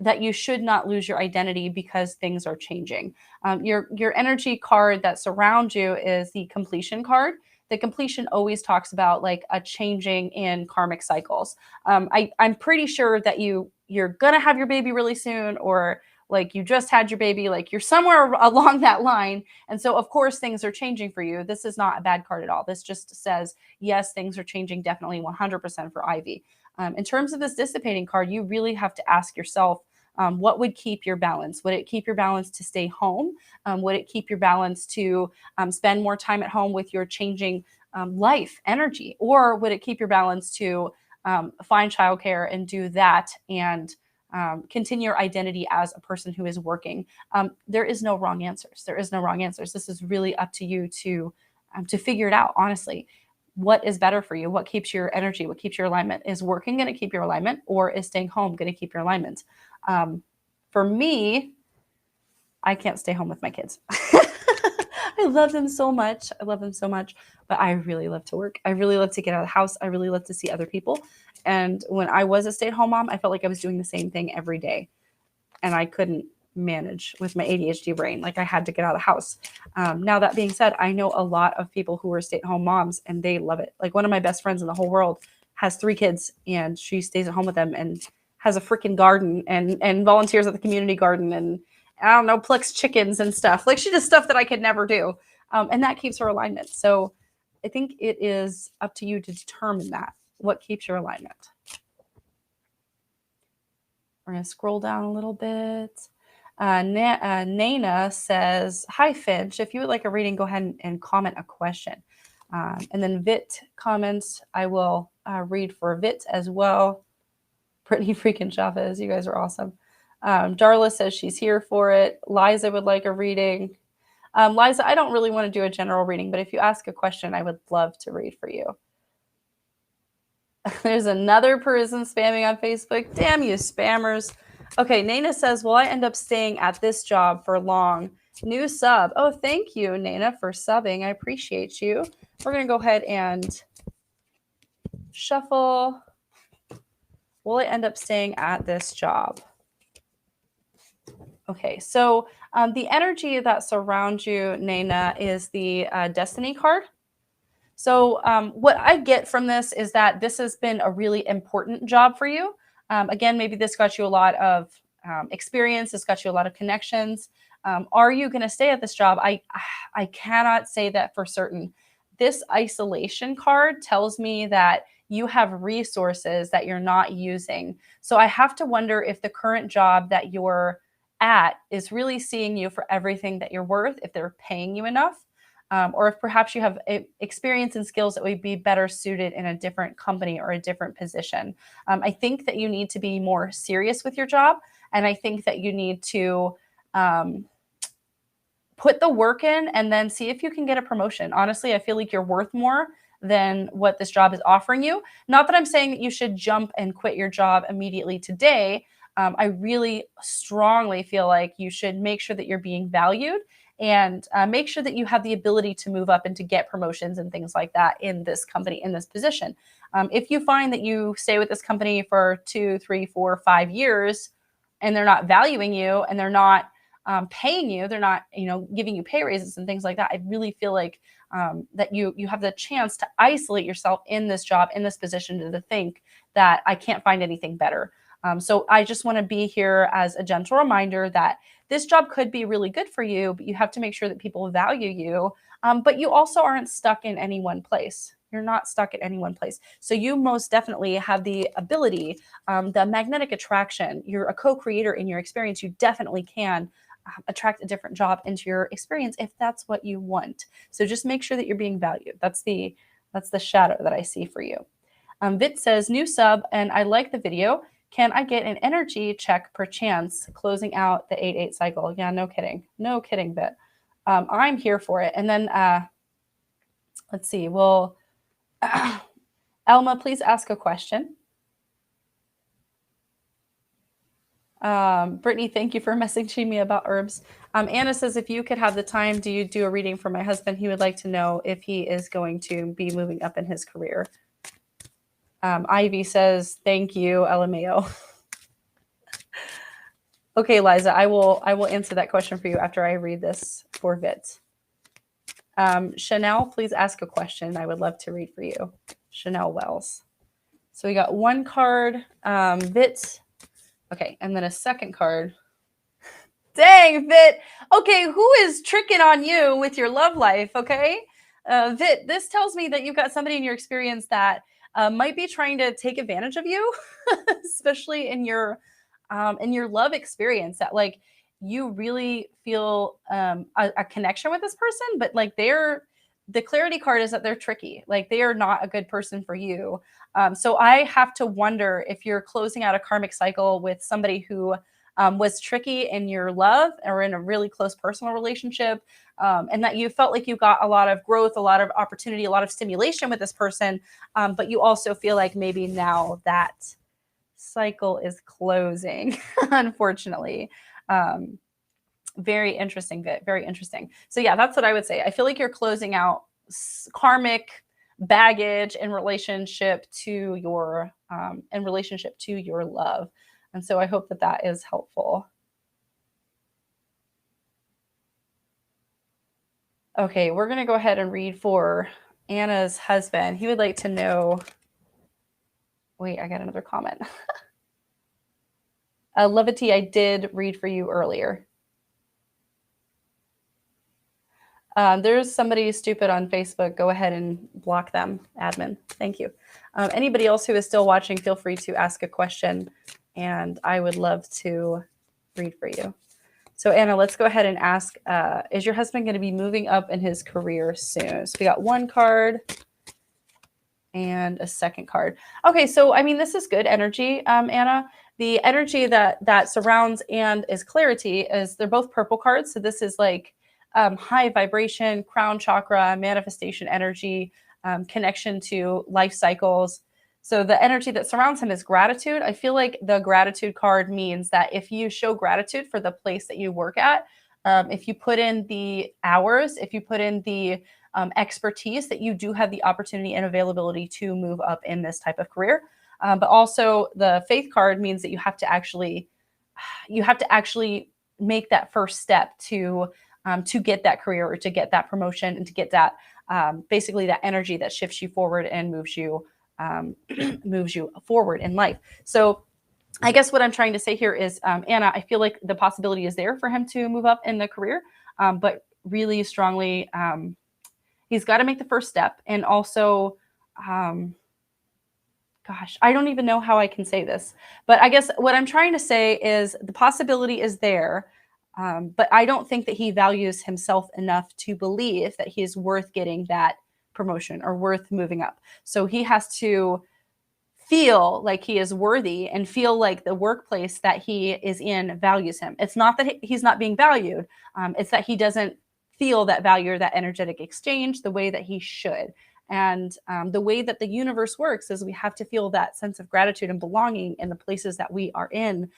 that you should not lose your identity because things are changing. Your energy card that surrounds you is the completion card. The completion always talks about like a changing in karmic cycles. I'm pretty sure that you're gonna have your baby really soon, or like you just had your baby, like you're somewhere along that line. And so of course things are changing for you. This is not a bad card at all. This just says, yes, things are changing, definitely 100% for Ivy. In terms of this dissipating card, you really have to ask yourself, what would keep your balance? Would it keep your balance to stay home? Would it keep your balance to spend more time at home with your changing life energy? Or would it keep your balance to find childcare and do that and continue your identity as a person who is working? There is no wrong answers. There is no wrong answers. This is really up to you to figure it out, honestly. What is better for you? What keeps your energy? What keeps your alignment? Is working going to keep your alignment, or is staying home going to keep your alignment? For me, I can't stay home with my kids. I love them so much. But I really love to work. I really love to get out of the house. I really love to see other people. And when I was a stay-at-home mom, I felt like I was doing the same thing every day, and I couldn't manage with my ADHD brain. Like, I had to get out of the house. Now, that being said, I know a lot of people who are stay-at-home moms, and they love it. Like, one of my best friends in the whole world has 3 kids, and she stays at home with them and has a freaking garden and volunteers at the community garden, and I don't know, plucks chickens and stuff. Like, she does stuff that I could never do. And that keeps her alignment. So I think it is up to you to determine that. What keeps your alignment? We're going to scroll down a little bit. Nana says, hi, Finch. If you would like a reading, go ahead and comment a question. And then Vit comments, I will read for Vit as well. Brittany freaking Chavez, you guys are awesome. Darla says she's here for it. Liza would like a reading. Liza, I don't really want to do a general reading, but if you ask a question, I would love to read for you. There's another person spamming on Facebook. Damn you, spammers. Okay, Nana says, will I end up staying at this job for long? New sub. Oh, thank you, Nana, for subbing. I appreciate you. We're going to go ahead and shuffle. Will I end up staying at this job? Okay, so the energy that surrounds you, Nana, is the Destiny card. So what I get from this is that this has been a really important job for you. Again, maybe this got you a lot of experience. This got you a lot of connections. Are you going to stay at this job? I cannot say that for certain. This isolation card tells me that you have resources that you're not using. So I have to wonder if the current job that you're at is really seeing you for everything that you're worth, if they're paying you enough. Or if perhaps you have experience and skills that would be better suited in a different company or a different position. I think that you need to be more serious with your job. And I think that you need to put the work in and then see if you can get a promotion. Honestly, I feel like you're worth more than what this job is offering you. Not that I'm saying that you should jump and quit your job immediately today. I really strongly feel like you should make sure that you're being valued and make sure that you have the ability to move up and to get promotions and things like that in this company, in this position. If you find that you stay with this company for 2, 3, 4, 5 years and they're not valuing you and they're not paying you, they're not, giving you pay raises and things like that, I really feel like that you have the chance to isolate yourself in this job, in this position, to think that I can't find anything better. So I just want to be here as a gentle reminder that this job could be really good for you, but you have to make sure that people value you. But you also aren't stuck in any one place. You're not stuck at any one place. So you most definitely have the ability, the magnetic attraction. You're a co-creator in your experience. You definitely can attract a different job into your experience if that's what you want. So just make sure that you're being valued. That's the shadow that I see for you. Vit says, new sub, and I like the video. Can I get an energy check per chance closing out the 8/8 cycle? Yeah, no kidding. No kidding, Vit. I'm here for it. And then let's see. Well, Elma, please ask a question. Brittany, thank you for messaging me about herbs. Anna says, if you could have the time, do you do a reading for my husband? He would like to know if he is going to be moving up in his career. Ivy says, thank you, LMAO. Okay, Liza, I will answer that question for you after I read this for Vit. Chanel, please ask a question. I would love to read for you. Chanel Wells. So we got one card, Vit. Okay, and then a second card. Dang, Vit. Okay, who is tricking on you with your love life, okay? Vit, this tells me that you've got somebody in your experience that might be trying to take advantage of you, especially in your love experience, that like you really feel a connection with this person, but like the clarity card is that they're tricky. Like they are not a good person for you. So I have to wonder if you're closing out a karmic cycle with somebody who was tricky in your love or in a really close personal relationship, and that you felt like you got a lot of growth, a lot of opportunity, a lot of stimulation with this person, but you also feel like maybe now that cycle is closing, unfortunately. Very interesting, Vit. Very interesting. So yeah, that's what I would say. I feel like you're closing out karmic baggage in relationship to your love. And so I hope that that is helpful. Okay, we're going to go ahead and read for Anna's husband. He would like to know. Wait, I got another comment. Levity, I did read for you earlier. There's somebody stupid on Facebook. Go ahead and block them, admin. Thank you. Anybody else who is still watching, feel free to ask a question and I would love to read for you. So Anna, let's go ahead and ask, is your husband going to be moving up in his career soon? So we got one card and a second card. Okay, so I mean, this is good energy, Anna. The energy that surrounds and is clarity is they're both purple cards. So this is like high vibration, crown chakra, manifestation energy, connection to life cycles. So the energy that surrounds him is gratitude. I feel like the gratitude card means that if you show gratitude for the place that you work at, if you put in the hours, if you put in the expertise, that you do have the opportunity and availability to move up in this type of career. But also the faith card means that you have to actually make that first step to get that career or to get that promotion and to get that basically that energy that shifts you forward and moves you forward in life. So I guess what I'm trying to say here is, Anna, I feel like the possibility is there for him to move up in the career, but really strongly, he's got to make the first step. And also, gosh, I don't even know how I can say this, but I guess what I'm trying to say is the possibility is there, but I don't think that he values himself enough to believe that he is worth getting that promotion or worth moving up. So he has to feel like he is worthy and feel like the workplace that he is in values him. It's not that he's not being valued. It's that he doesn't feel that value or that energetic exchange the way that he should. And the way that the universe works is we have to feel that sense of gratitude and belonging in the places that we are in,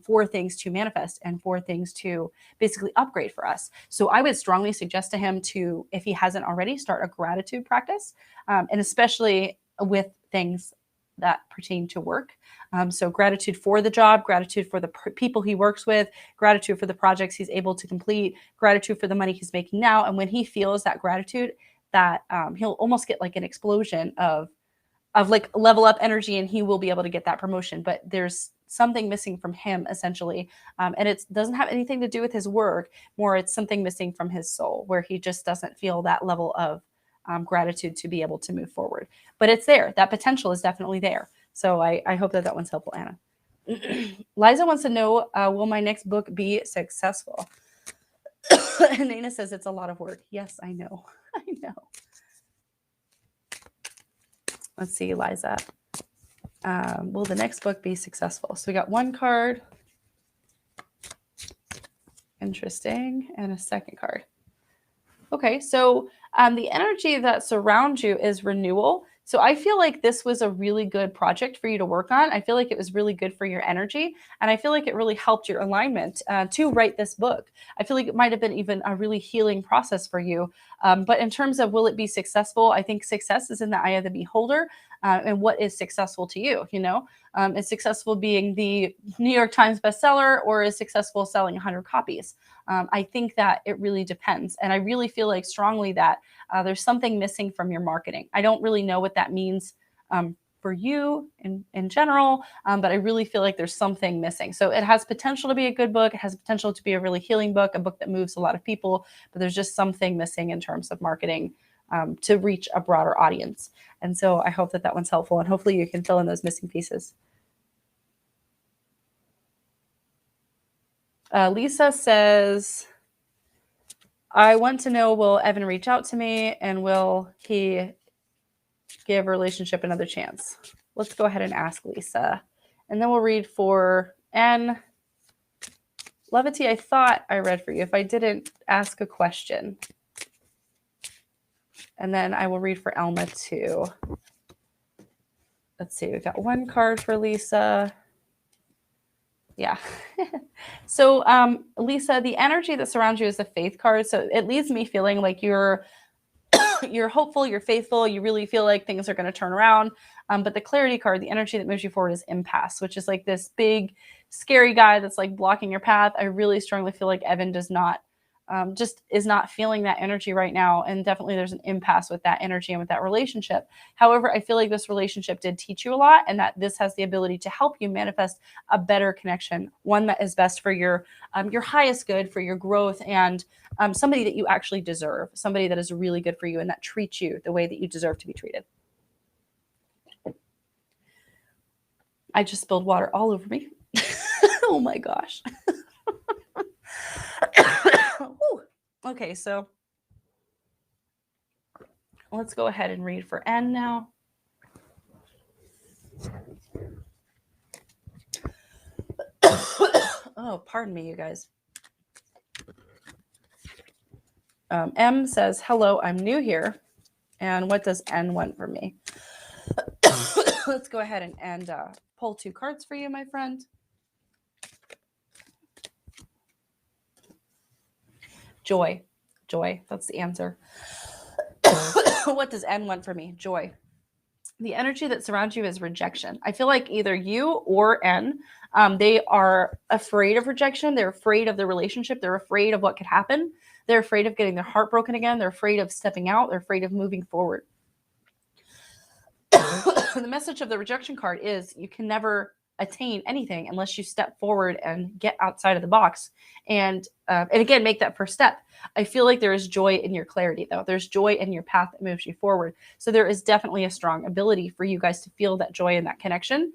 for things to manifest and for things to basically upgrade for us. So I would strongly suggest to him to, if he hasn't already, start a gratitude practice, and especially with things that pertain to work. So gratitude for the job, gratitude for the people he works with, gratitude for the projects he's able to complete, gratitude for the money he's making now. And when he feels that gratitude, that he'll almost get like an explosion of like level up energy, and he will be able to get that promotion. But there's something missing from him essentially. And it doesn't have anything to do with his work, more it's something missing from his soul, where he just doesn't feel that level of gratitude to be able to move forward. But it's there. That potential is definitely there. So I hope that one's helpful, Anna. Liza wants to know, will my next book be successful? And Nina says it's a lot of work. Yes, I know. I know. Let's see, Liza. Will the next book be successful? So we got one card. Interesting. And a second card. Okay, so the energy that surrounds you is renewal. So I feel like this was a really good project for you to work on. I feel like it was really good for your energy. And I feel like it really helped your alignment to write this book. I feel like it might have been even a really healing process for you. But in terms of will it be successful, I think success is in the eye of the beholder. And what is successful to you, you know? Is successful being the New York Times bestseller, or is successful selling 100 copies? I think that it really depends. And I really feel like strongly that there's something missing from your marketing. I don't really know what that means for you in general, but I really feel like there's something missing. So it has potential to be a good book. It has potential to be a really healing book, a book that moves a lot of people, but there's just something missing in terms of marketing to reach a broader audience. And so I hope that that one's helpful, and hopefully you can fill in those missing pieces. Lisa says, I want to know, will Evan reach out to me, and will he give a relationship another chance? Let's go ahead and ask Lisa. And then we'll read for N. Levity, I thought I read for you. If I didn't, ask a question. And then I will read for Elma too. Let's see, we've got one card for Lisa. Yeah. So Lisa, the energy that surrounds you is the faith card. So it leaves me feeling like you're hopeful, you're faithful, you really feel like things are going to turn around. But the clarity card, the energy that moves you forward, is impasse, which is like this big, scary guy that's like blocking your path. I really strongly feel like Evan does not, just is not feeling that energy right now. And definitely there's an impasse with that energy and with that relationship. However, I feel like this relationship did teach you a lot, and that this has the ability to help you manifest a better connection, one that is best for your highest good, for your growth, and somebody that you actually deserve, somebody that is really good for you and that treats you the way that you deserve to be treated. I just spilled water all over me. Oh my gosh. Okay, so let's go ahead and read for N now. Oh, pardon me, you guys. M says, hello, I'm new here. And what does N want from me? Let's go ahead and pull 2 cards for you, my friend. Joy. Joy. That's the answer. What does N want from me? Joy. The energy that surrounds you is rejection. I feel like either you or N, they are afraid of rejection. They're afraid of the relationship. They're afraid of what could happen. They're afraid of getting their heart broken again. They're afraid of stepping out. They're afraid of moving forward. The message of the rejection card is you can never attain anything unless you step forward and get outside of the box and again make that first step. I feel like there is joy in your clarity, though. There's joy in your path that moves you forward. So there is definitely a strong ability for you guys to feel that joy and that connection.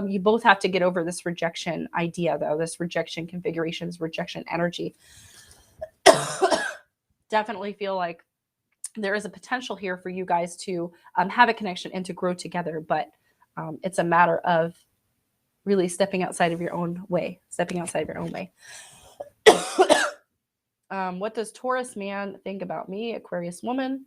You both have to get over this rejection idea, though, this rejection configuration, this rejection energy. Definitely feel like there is a potential here for you guys to have a connection and to grow together, but it's a matter of really stepping outside of your own way, What does Taurus man think about me, Aquarius woman?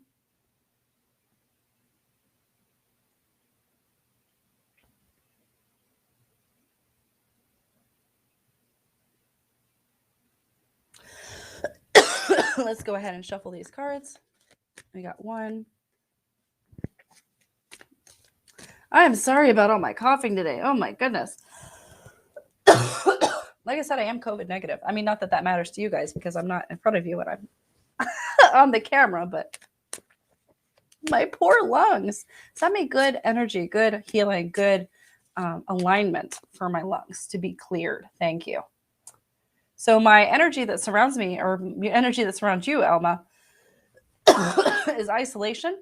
Let's go ahead and shuffle these cards. We got 1. I am sorry about all my coughing today. Oh my goodness. Like I said, I am COVID negative. I mean, not that that matters to you guys because I'm not in front of you when I'm on the camera, but my poor lungs. Send me good energy, good healing, good alignment for my lungs to be cleared. Thank you. So my energy that surrounds me, or the energy that surrounds you, Alma, is isolation,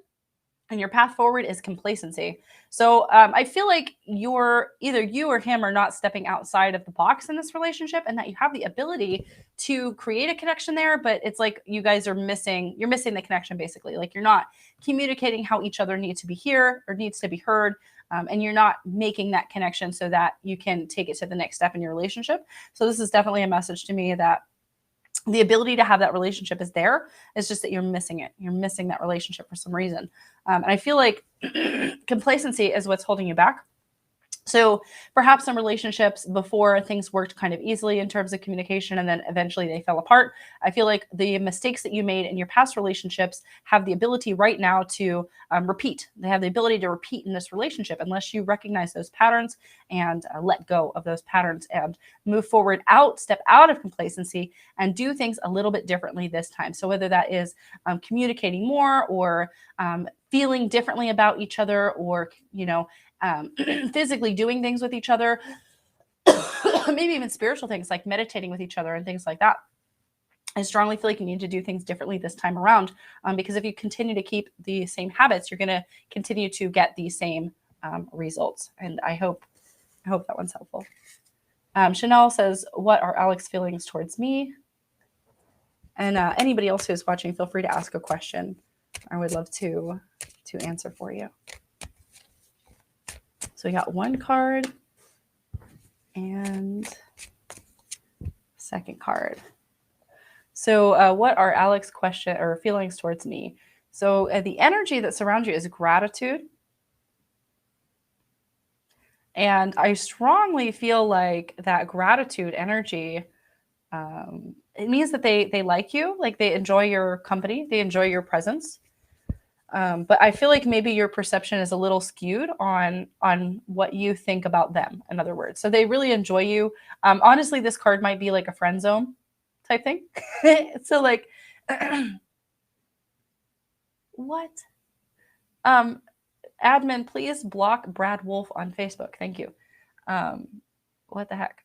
and your path forward is complacency. So I feel like either you or him are not stepping outside of the box in this relationship, and that you have the ability to create a connection there, but it's like you guys are missing the connection, basically. Like you're not communicating how each other needs to be here or needs to be heard. And you're not making that connection so that you can take it to the next step in your relationship. So this is definitely a message to me that the ability to have that relationship is there. It's just that you're missing it. You're missing that relationship for some reason. And I feel like complacency is what's holding you back. So perhaps some relationships before things worked kind of easily in terms of communication, and then eventually they fell apart. I feel like the mistakes that you made in your past relationships have the ability right now to repeat. They have the ability to repeat in this relationship unless you recognize those patterns and let go of those patterns and move forward step out of complacency and do things a little bit differently this time. So whether that is communicating more or feeling differently about each other, or, physically doing things with each other, maybe even spiritual things like meditating with each other and things like that. I strongly feel like you need to do things differently this time around, because if you continue to keep the same habits, you're going to continue to get the same results. And I hope that one's helpful. Chanel says, what are Alex's feelings towards me? And anybody else who's watching, feel free to ask a question. I would love to answer for you. So we got 1 card and second card. So what are Alex's question or feelings towards me? So the energy that surrounds you is gratitude. And I strongly feel like that gratitude energy, it means that they like you, like they enjoy your company, they enjoy your presence. But I feel like maybe your perception is a little skewed on what you think about them, in other words. So they really enjoy you. Honestly, this card might be like a friend zone type thing. So like, what? Admin, please block Brad Wolf on Facebook. Thank you. What the heck?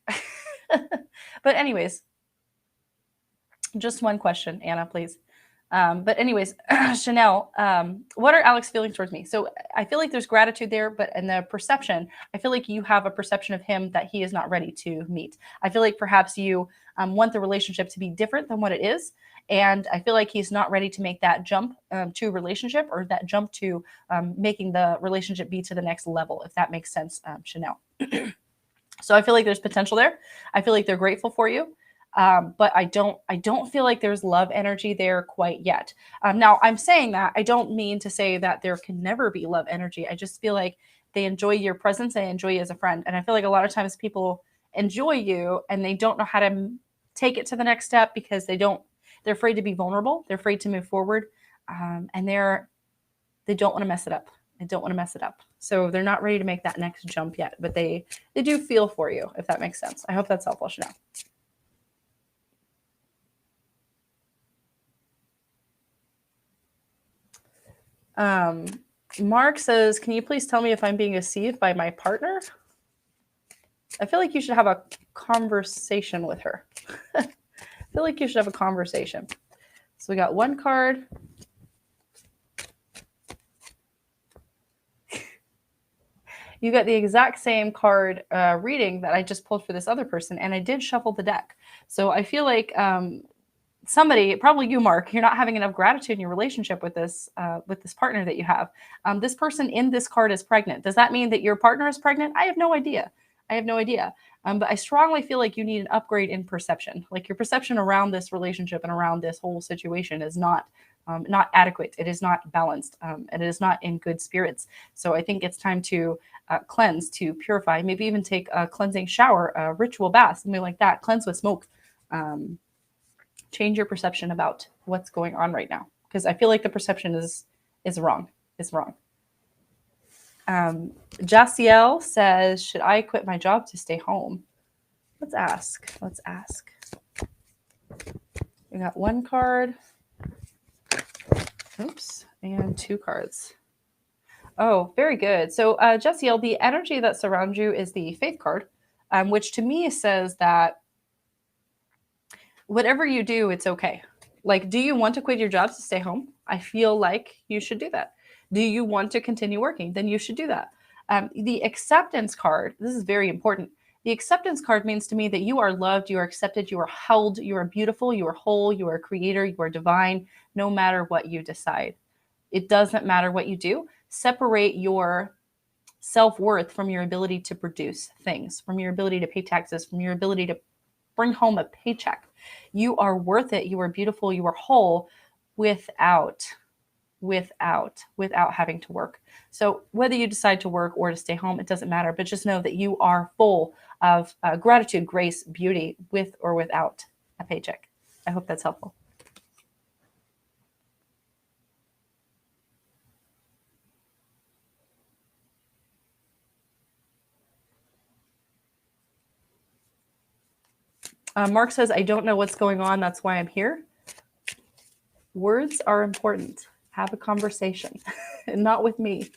But anyways, just one question, Anna, please. But anyways, Chanel, what are Alex's feelings towards me? So I feel like there's gratitude there, but in the perception, I feel like you have a perception of him that he is not ready to meet. I feel like perhaps you want the relationship to be different than what it is. And I feel like he's not ready to make that jump to relationship, or that jump to making the relationship be to the next level, if that makes sense, Chanel. So I feel like there's potential there. I feel like they're grateful for you. But I don't feel like there's love energy there quite yet. Now I'm saying that, I don't mean to say that there can never be love energy. I just feel like they enjoy your presence. They enjoy you as a friend. And I feel like a lot of times people enjoy you and they don't know how to take it to the next step because they're afraid to be vulnerable. They're afraid to move forward. And they don't want to mess it up. They don't want to mess it up. So they're not ready to make that next jump yet, but they do feel for you, if that makes sense. I hope that's helpful, Chanel. Mark says, can you please tell me if I'm being deceived by my partner? I feel like you should have a conversation with her. I feel like you should have a conversation. So we got one card. You got the exact same card reading that I just pulled for this other person, and I did shuffle the deck. So I feel like somebody, probably you, Mark, you're not having enough gratitude in your relationship with this partner that you have. This person in this card is pregnant. Does that mean that your partner is pregnant? I have no idea. But I strongly feel like you need an upgrade in perception. Like your perception around this relationship and around this whole situation is not adequate. It is not balanced, and it is not in good spirits. So I think it's time to cleanse, to purify, maybe even take a cleansing shower, a ritual bath, something like that. Cleanse with smoke. Change your perception about what's going on right now, because I feel like the perception is wrong. It's wrong. Jaciel says, should I quit my job to stay home? Let's ask. We got one card. Oops. And two cards. Oh, very good. So Jaciel, the energy that surrounds you is the Faith card, which to me says that whatever you do, it's okay. Like, do you want to quit your job to stay home? I feel like you should do that. Do you want to continue working? Then you should do that. The acceptance card, this is very important. The acceptance card means to me that you are loved, you are accepted, you are held, you are beautiful, you are whole, you are a creator, you are divine, no matter what you decide. It doesn't matter what you do. Separate your self-worth from your ability to produce things, from your ability to pay taxes, from your ability to bring home a paycheck. You are worth it. You are beautiful. You are whole without having to work. So whether you decide to work or to stay home, it doesn't matter. But just know that you are full of gratitude, grace, beauty, with or without a paycheck. I hope that's helpful. Mark says, I don't know what's going on. That's why I'm here. Words are important. Have a conversation. And not with me.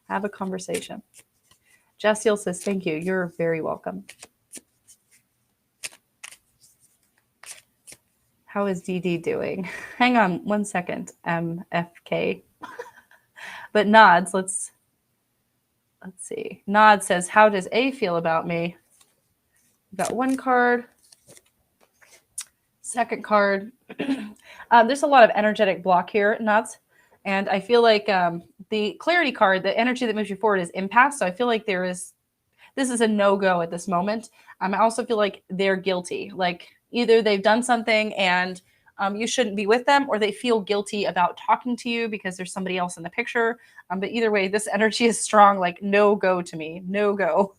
Have a conversation. Jaciel says, thank you. You're very welcome. How is DD doing? Hang on one second, MFK. But Nods, let's see. Nod says, how does A feel about me? We've got one card. Second card. There's a lot of energetic block here, Nods. And I feel like the clarity card, the energy that moves you forward is impasse. So I feel like this is a no-go at this moment. I also feel like they're guilty. Like either they've done something and you shouldn't be with them, or they feel guilty about talking to you because there's somebody else in the picture. But either way, this energy is strong, like no-go to me, no-go.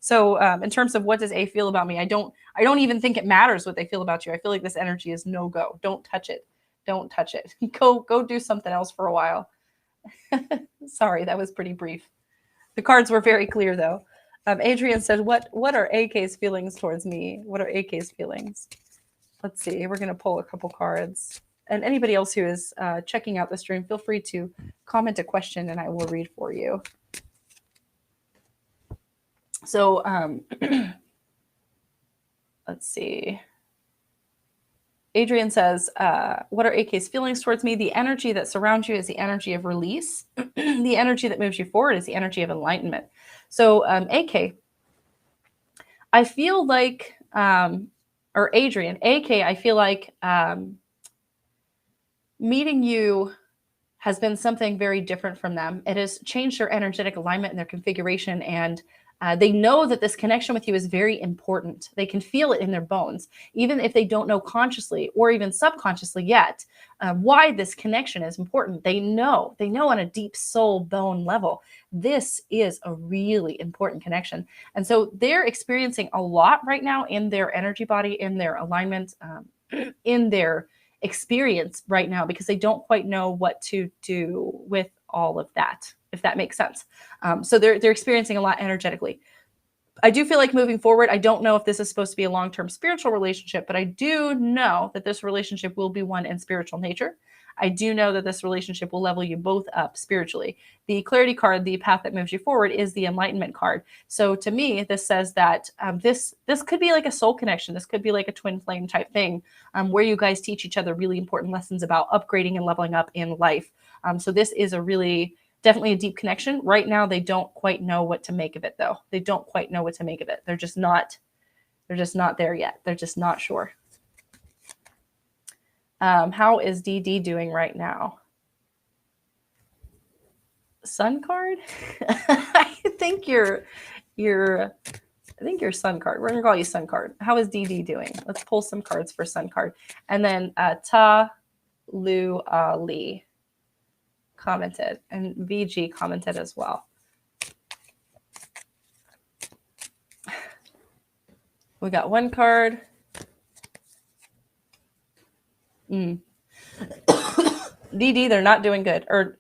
So in terms of what does A feel about me, I don't even think it matters what they feel about you. I feel like this energy is no-go. Don't touch it. Don't touch it. Go do something else for a while. Sorry, that was pretty brief. The cards were very clear, though. Adrian said, what are AK's feelings towards me? What are AK's feelings? Let's see. We're going to pull a couple cards. And anybody else who is checking out the stream, feel free to comment a question and I will read for you. So let's see. Adrian says, what are AK's feelings towards me? The energy that surrounds you is the energy of release. The energy that moves you forward is the energy of enlightenment. So AK, I feel like, or Adrian, AK, I feel like meeting you has been something very different from them. It has changed their energetic alignment and their configuration, and they know that this connection with you is very important. They can feel it in their bones, even if they don't know consciously or even subconsciously yet why this connection is important. They know on a deep soul bone level, this is a really important connection. And so they're experiencing a lot right now in their energy body, in their alignment, in their experience right now, because they don't quite know what to do with all of that, if that makes sense. So they're experiencing a lot energetically. I do feel like moving forward, I don't know if this is supposed to be a long-term spiritual relationship, but I do know that this relationship will be one in spiritual nature. I do know that this relationship will level you both up spiritually. The clarity card, the path that moves you forward, is the enlightenment card. So to me, this says that this could be like a soul connection. This could be like a twin flame type thing, where you guys teach each other really important lessons about upgrading and leveling up in life. So this is a really, definitely a deep connection. Right now, they don't quite know what to make of it, though. They don't quite know what to make of it. They're just not there yet. They're just not sure. How is DD doing right now? Sun card? I think you're Sun card. We're gonna call you Sun card. How is DD doing? Let's pull some cards for Sun card. And then Ta Lu Lee commented, and VG commented as well. We got one card. DD, they're not doing good. Or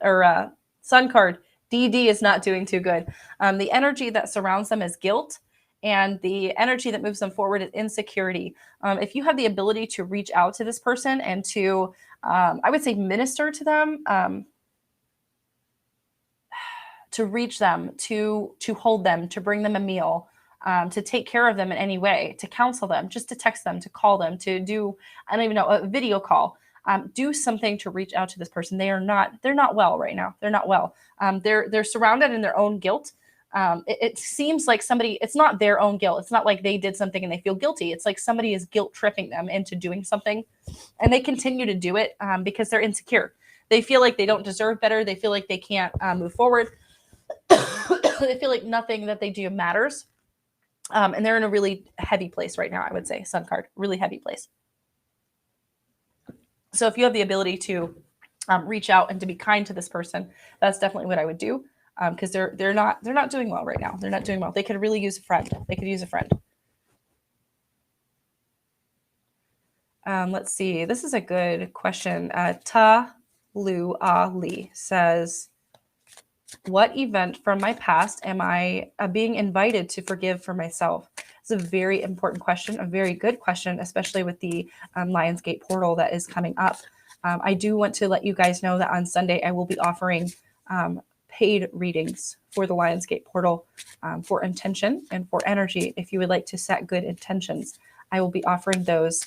Sun card, DD is not doing too good. The energy that surrounds them is guilt, and the energy that moves them forward is insecurity. If you have the ability to reach out to this person and to, I would say, minister to them, to reach them, to hold them, to bring them a meal, to take care of them in any way, to counsel them, just to text them, to call them, to do, I don't even know, a video call. Do something to reach out to this person. They're not well right now. They're not well. They're surrounded in their own guilt. It seems like somebody, it's not their own guilt. It's not like they did something and they feel guilty. It's like somebody is guilt tripping them into doing something, and they continue to do it because they're insecure. They feel like they don't deserve better. They feel like they can't move forward. They feel like nothing that they do matters. And they're in a really heavy place right now, I would say. Sun card, really heavy place. So if you have the ability to reach out and to be kind to this person, that's definitely what I would do, because they're not doing well right now. They're not doing well. They could really use a friend. They could use a friend. Let's see. This is a good question. Ta Lu Ali says, what event from my past am I being invited to forgive for myself? It's a very important question, a very good question, especially with the Lionsgate portal that is coming up. I do want to let you guys know that on Sunday, I will be offering paid readings for the Lionsgate portal for intention and for energy. If you would like to set good intentions, I will be offering those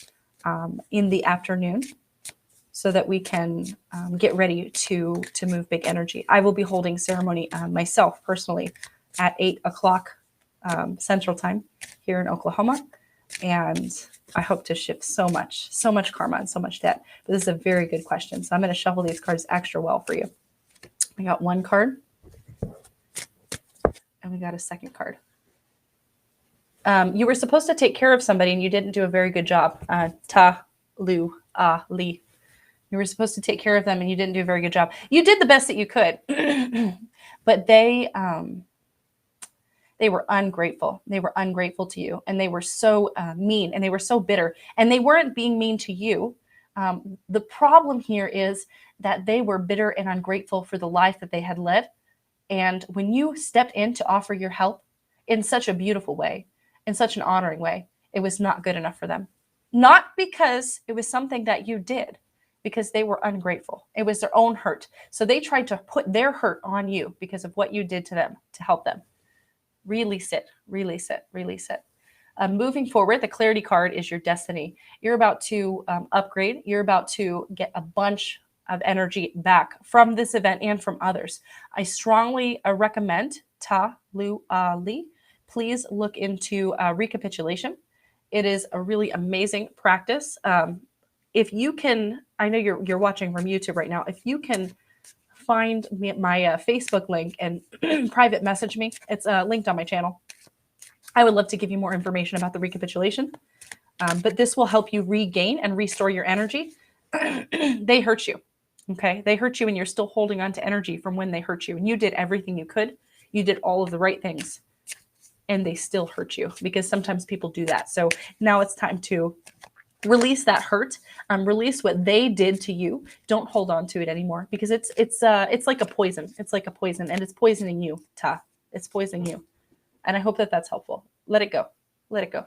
in the afternoon, so that we can get ready to move big energy. I will be holding ceremony myself personally at 8 o'clock Central Time here in Oklahoma. And I hope to shift so much karma and so much debt. But this is a very good question. So I'm going to shuffle these cards extra well for you. We got one card. And we got a second card. You were supposed to take care of somebody and you didn't do a very good job. Ta Lu Li. You were supposed to take care of them and you didn't do a very good job. You did the best that you could, but they were ungrateful. They were ungrateful to you, and they were so mean, and they were so bitter, and they weren't being mean to you. The problem here is that they were bitter and ungrateful for the life that they had led. And when you stepped in to offer your help in such a beautiful way, in such an honoring way, it was not good enough for them. Not because it was something that you did, because they were ungrateful. It was their own hurt. So they tried to put their hurt on you because of what you did to them to help them. Release it, release it, release it. Moving forward, the clarity card is your destiny. You're about to upgrade. You're about to get a bunch of energy back from this event and from others. I strongly recommend Ta Lu Li. Please look into recapitulation. It is a really amazing practice. If you can, I know you're watching from YouTube right now. If you can find my Facebook link and private message me, it's linked on my channel. I would love to give you more information about the recapitulation, but this will help you regain and restore your energy. They hurt you, okay? They hurt you and you're still holding on to energy from when they hurt you. And you did everything you could. You did all of the right things and they still hurt you because sometimes people do that. So now it's time to release that hurt, release what they did to you. Don't hold on to it anymore because it's like a poison. It's like a poison and it's poisoning you, Ta. It's poisoning you. And I hope that that's helpful. Let it go. Let it go.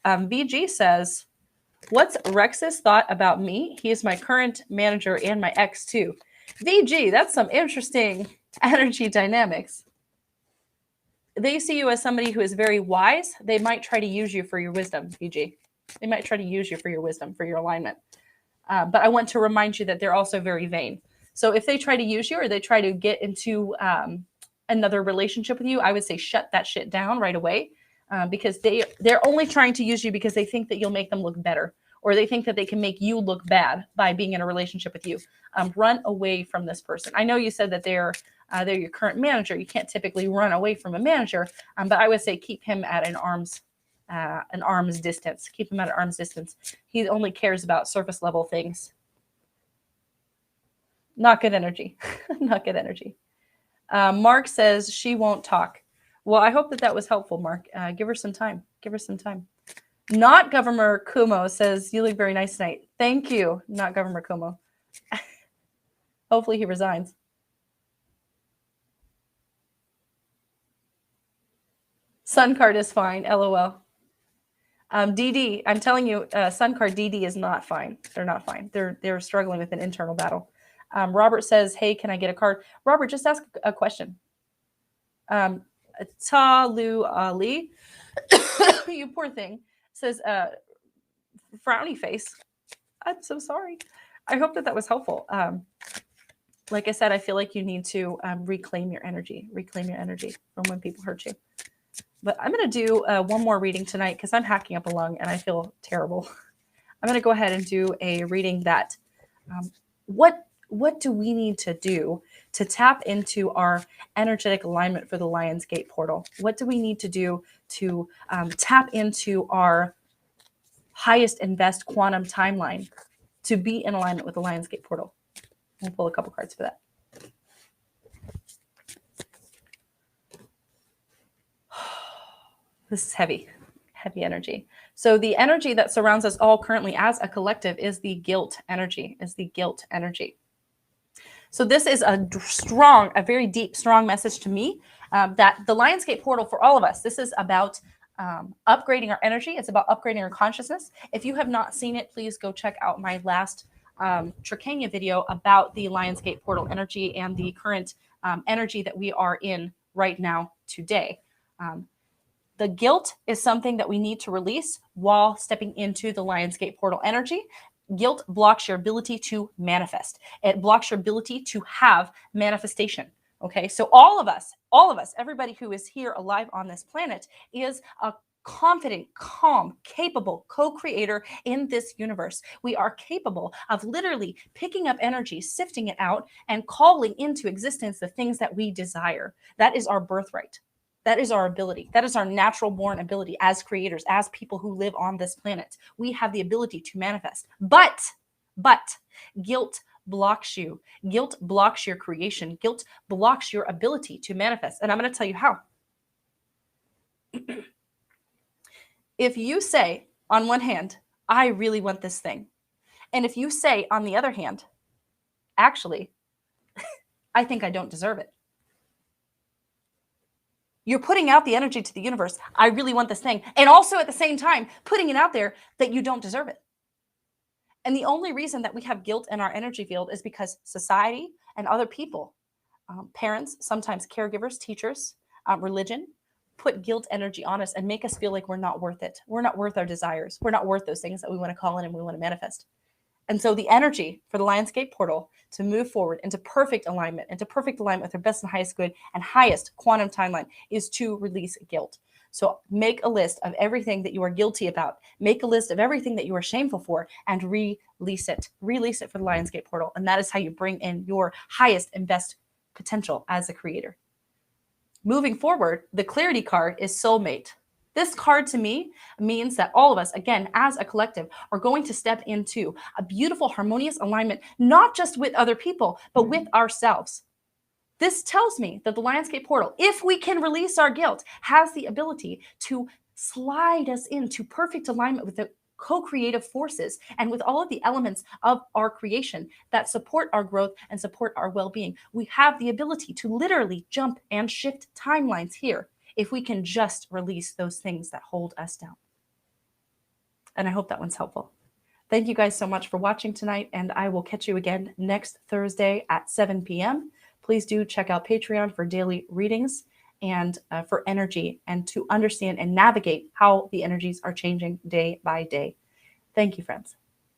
VG says, what's Rex's thought about me? He is my current manager and my ex too. VG, that's some interesting energy dynamics. They see you as somebody who is very wise. They might try to use you for your wisdom, VG. They might try to use you for your wisdom, for your alignment. But I want to remind you that they're also very vain. So if they try to use you or they try to get into another relationship with you, I would say shut that shit down right away because they're only trying to use you because they think that you'll make them look better or they think that they can make you look bad by being in a relationship with you. Run away from this person. I know you said that they're your current manager. You can't typically run away from a manager, but I would say keep him at an arm's distance. Keep him at an arm's distance. He only cares about surface level things. Not good energy. Not good energy. Mark says she won't talk. Well, I hope that was helpful, Mark. Give her some time. Give her some time. Not Governor Kumo says, you look very nice tonight. Thank you, not Governor Kumo. Hopefully he resigns. Sun card is fine, LOL. DD, I'm telling you, Sun card DD is not fine. They're not fine. They're struggling with an internal battle. Robert says, hey, can I get a card? Robert, just ask a question. Ta Lu Ali, you poor thing, says, frowny face. I'm so sorry. I hope that was helpful. Like I said, I feel like you need to reclaim your energy from when people hurt you. But I'm going to do one more reading tonight because I'm hacking up a lung and I feel terrible. I'm going to go ahead and do a reading that what do we need to do to tap into our energetic alignment for the Lionsgate portal? What do we need to do to tap into our highest and best quantum timeline to be in alignment with the Lionsgate portal? We'll pull a couple cards for that. This is heavy energy. So the energy that surrounds us all currently as a collective is the guilt energy, So this is a very deep, strong message to me that the Lionsgate portal for all of us, this is about upgrading our energy. It's about upgrading our consciousness. If you have not seen it, please go check out my last Tricania video about the Lionsgate portal energy and the current energy that we are in right now today. The guilt is something that we need to release while stepping into the Lionsgate portal energy. Guilt blocks your ability to manifest. It blocks your ability to have manifestation. Okay, so all of us, everybody who is here alive on this planet is a confident, calm, capable co-creator in this universe. We are capable of literally picking up energy, sifting it out, and calling into existence the things that we desire. That is our birthright. That is our ability. That is our natural born ability as creators, as people who live on this planet. We have the ability to manifest. But guilt blocks you. Guilt blocks your creation. Guilt blocks your ability to manifest. And I'm going to tell you how. If you say, on one hand, I really want this thing. And if you say, on the other hand, actually, I think I don't deserve it. You're putting out the energy to the universe. I really want this thing. And also at the same time, putting it out there that you don't deserve it. And the only reason that we have guilt in our energy field is because society and other people, parents, sometimes caregivers, teachers, religion, put guilt energy on us and make us feel like we're not worth it. We're not worth our desires. We're not worth those things that we want to call in and we want to manifest. And so the energy for the Lionsgate portal to move forward into perfect alignment with our best and highest good and highest quantum timeline is to release guilt. So make a list of everything that you are guilty about. Make a list of everything that you are shameful for and release it. Release it for the Lionsgate portal. And that is how you bring in your highest and best potential as a creator. Moving forward, the clarity card is soulmate. This card to me means that all of us, again, as a collective, are going to step into a beautiful, harmonious alignment, not just with other people, but with ourselves. This tells me that the Lionsgate portal, if we can release our guilt, has the ability to slide us into perfect alignment with the co-creative forces and with all of the elements of our creation that support our growth and support our well-being. We have the ability to literally jump and shift timelines here if we can just release those things that hold us down. And I hope that one's helpful. Thank you guys so much for watching tonight, and I will catch you again next Thursday at 7 p.m. Please do check out Patreon for daily readings and for energy and to understand and navigate how the energies are changing day by day. Thank you, friends.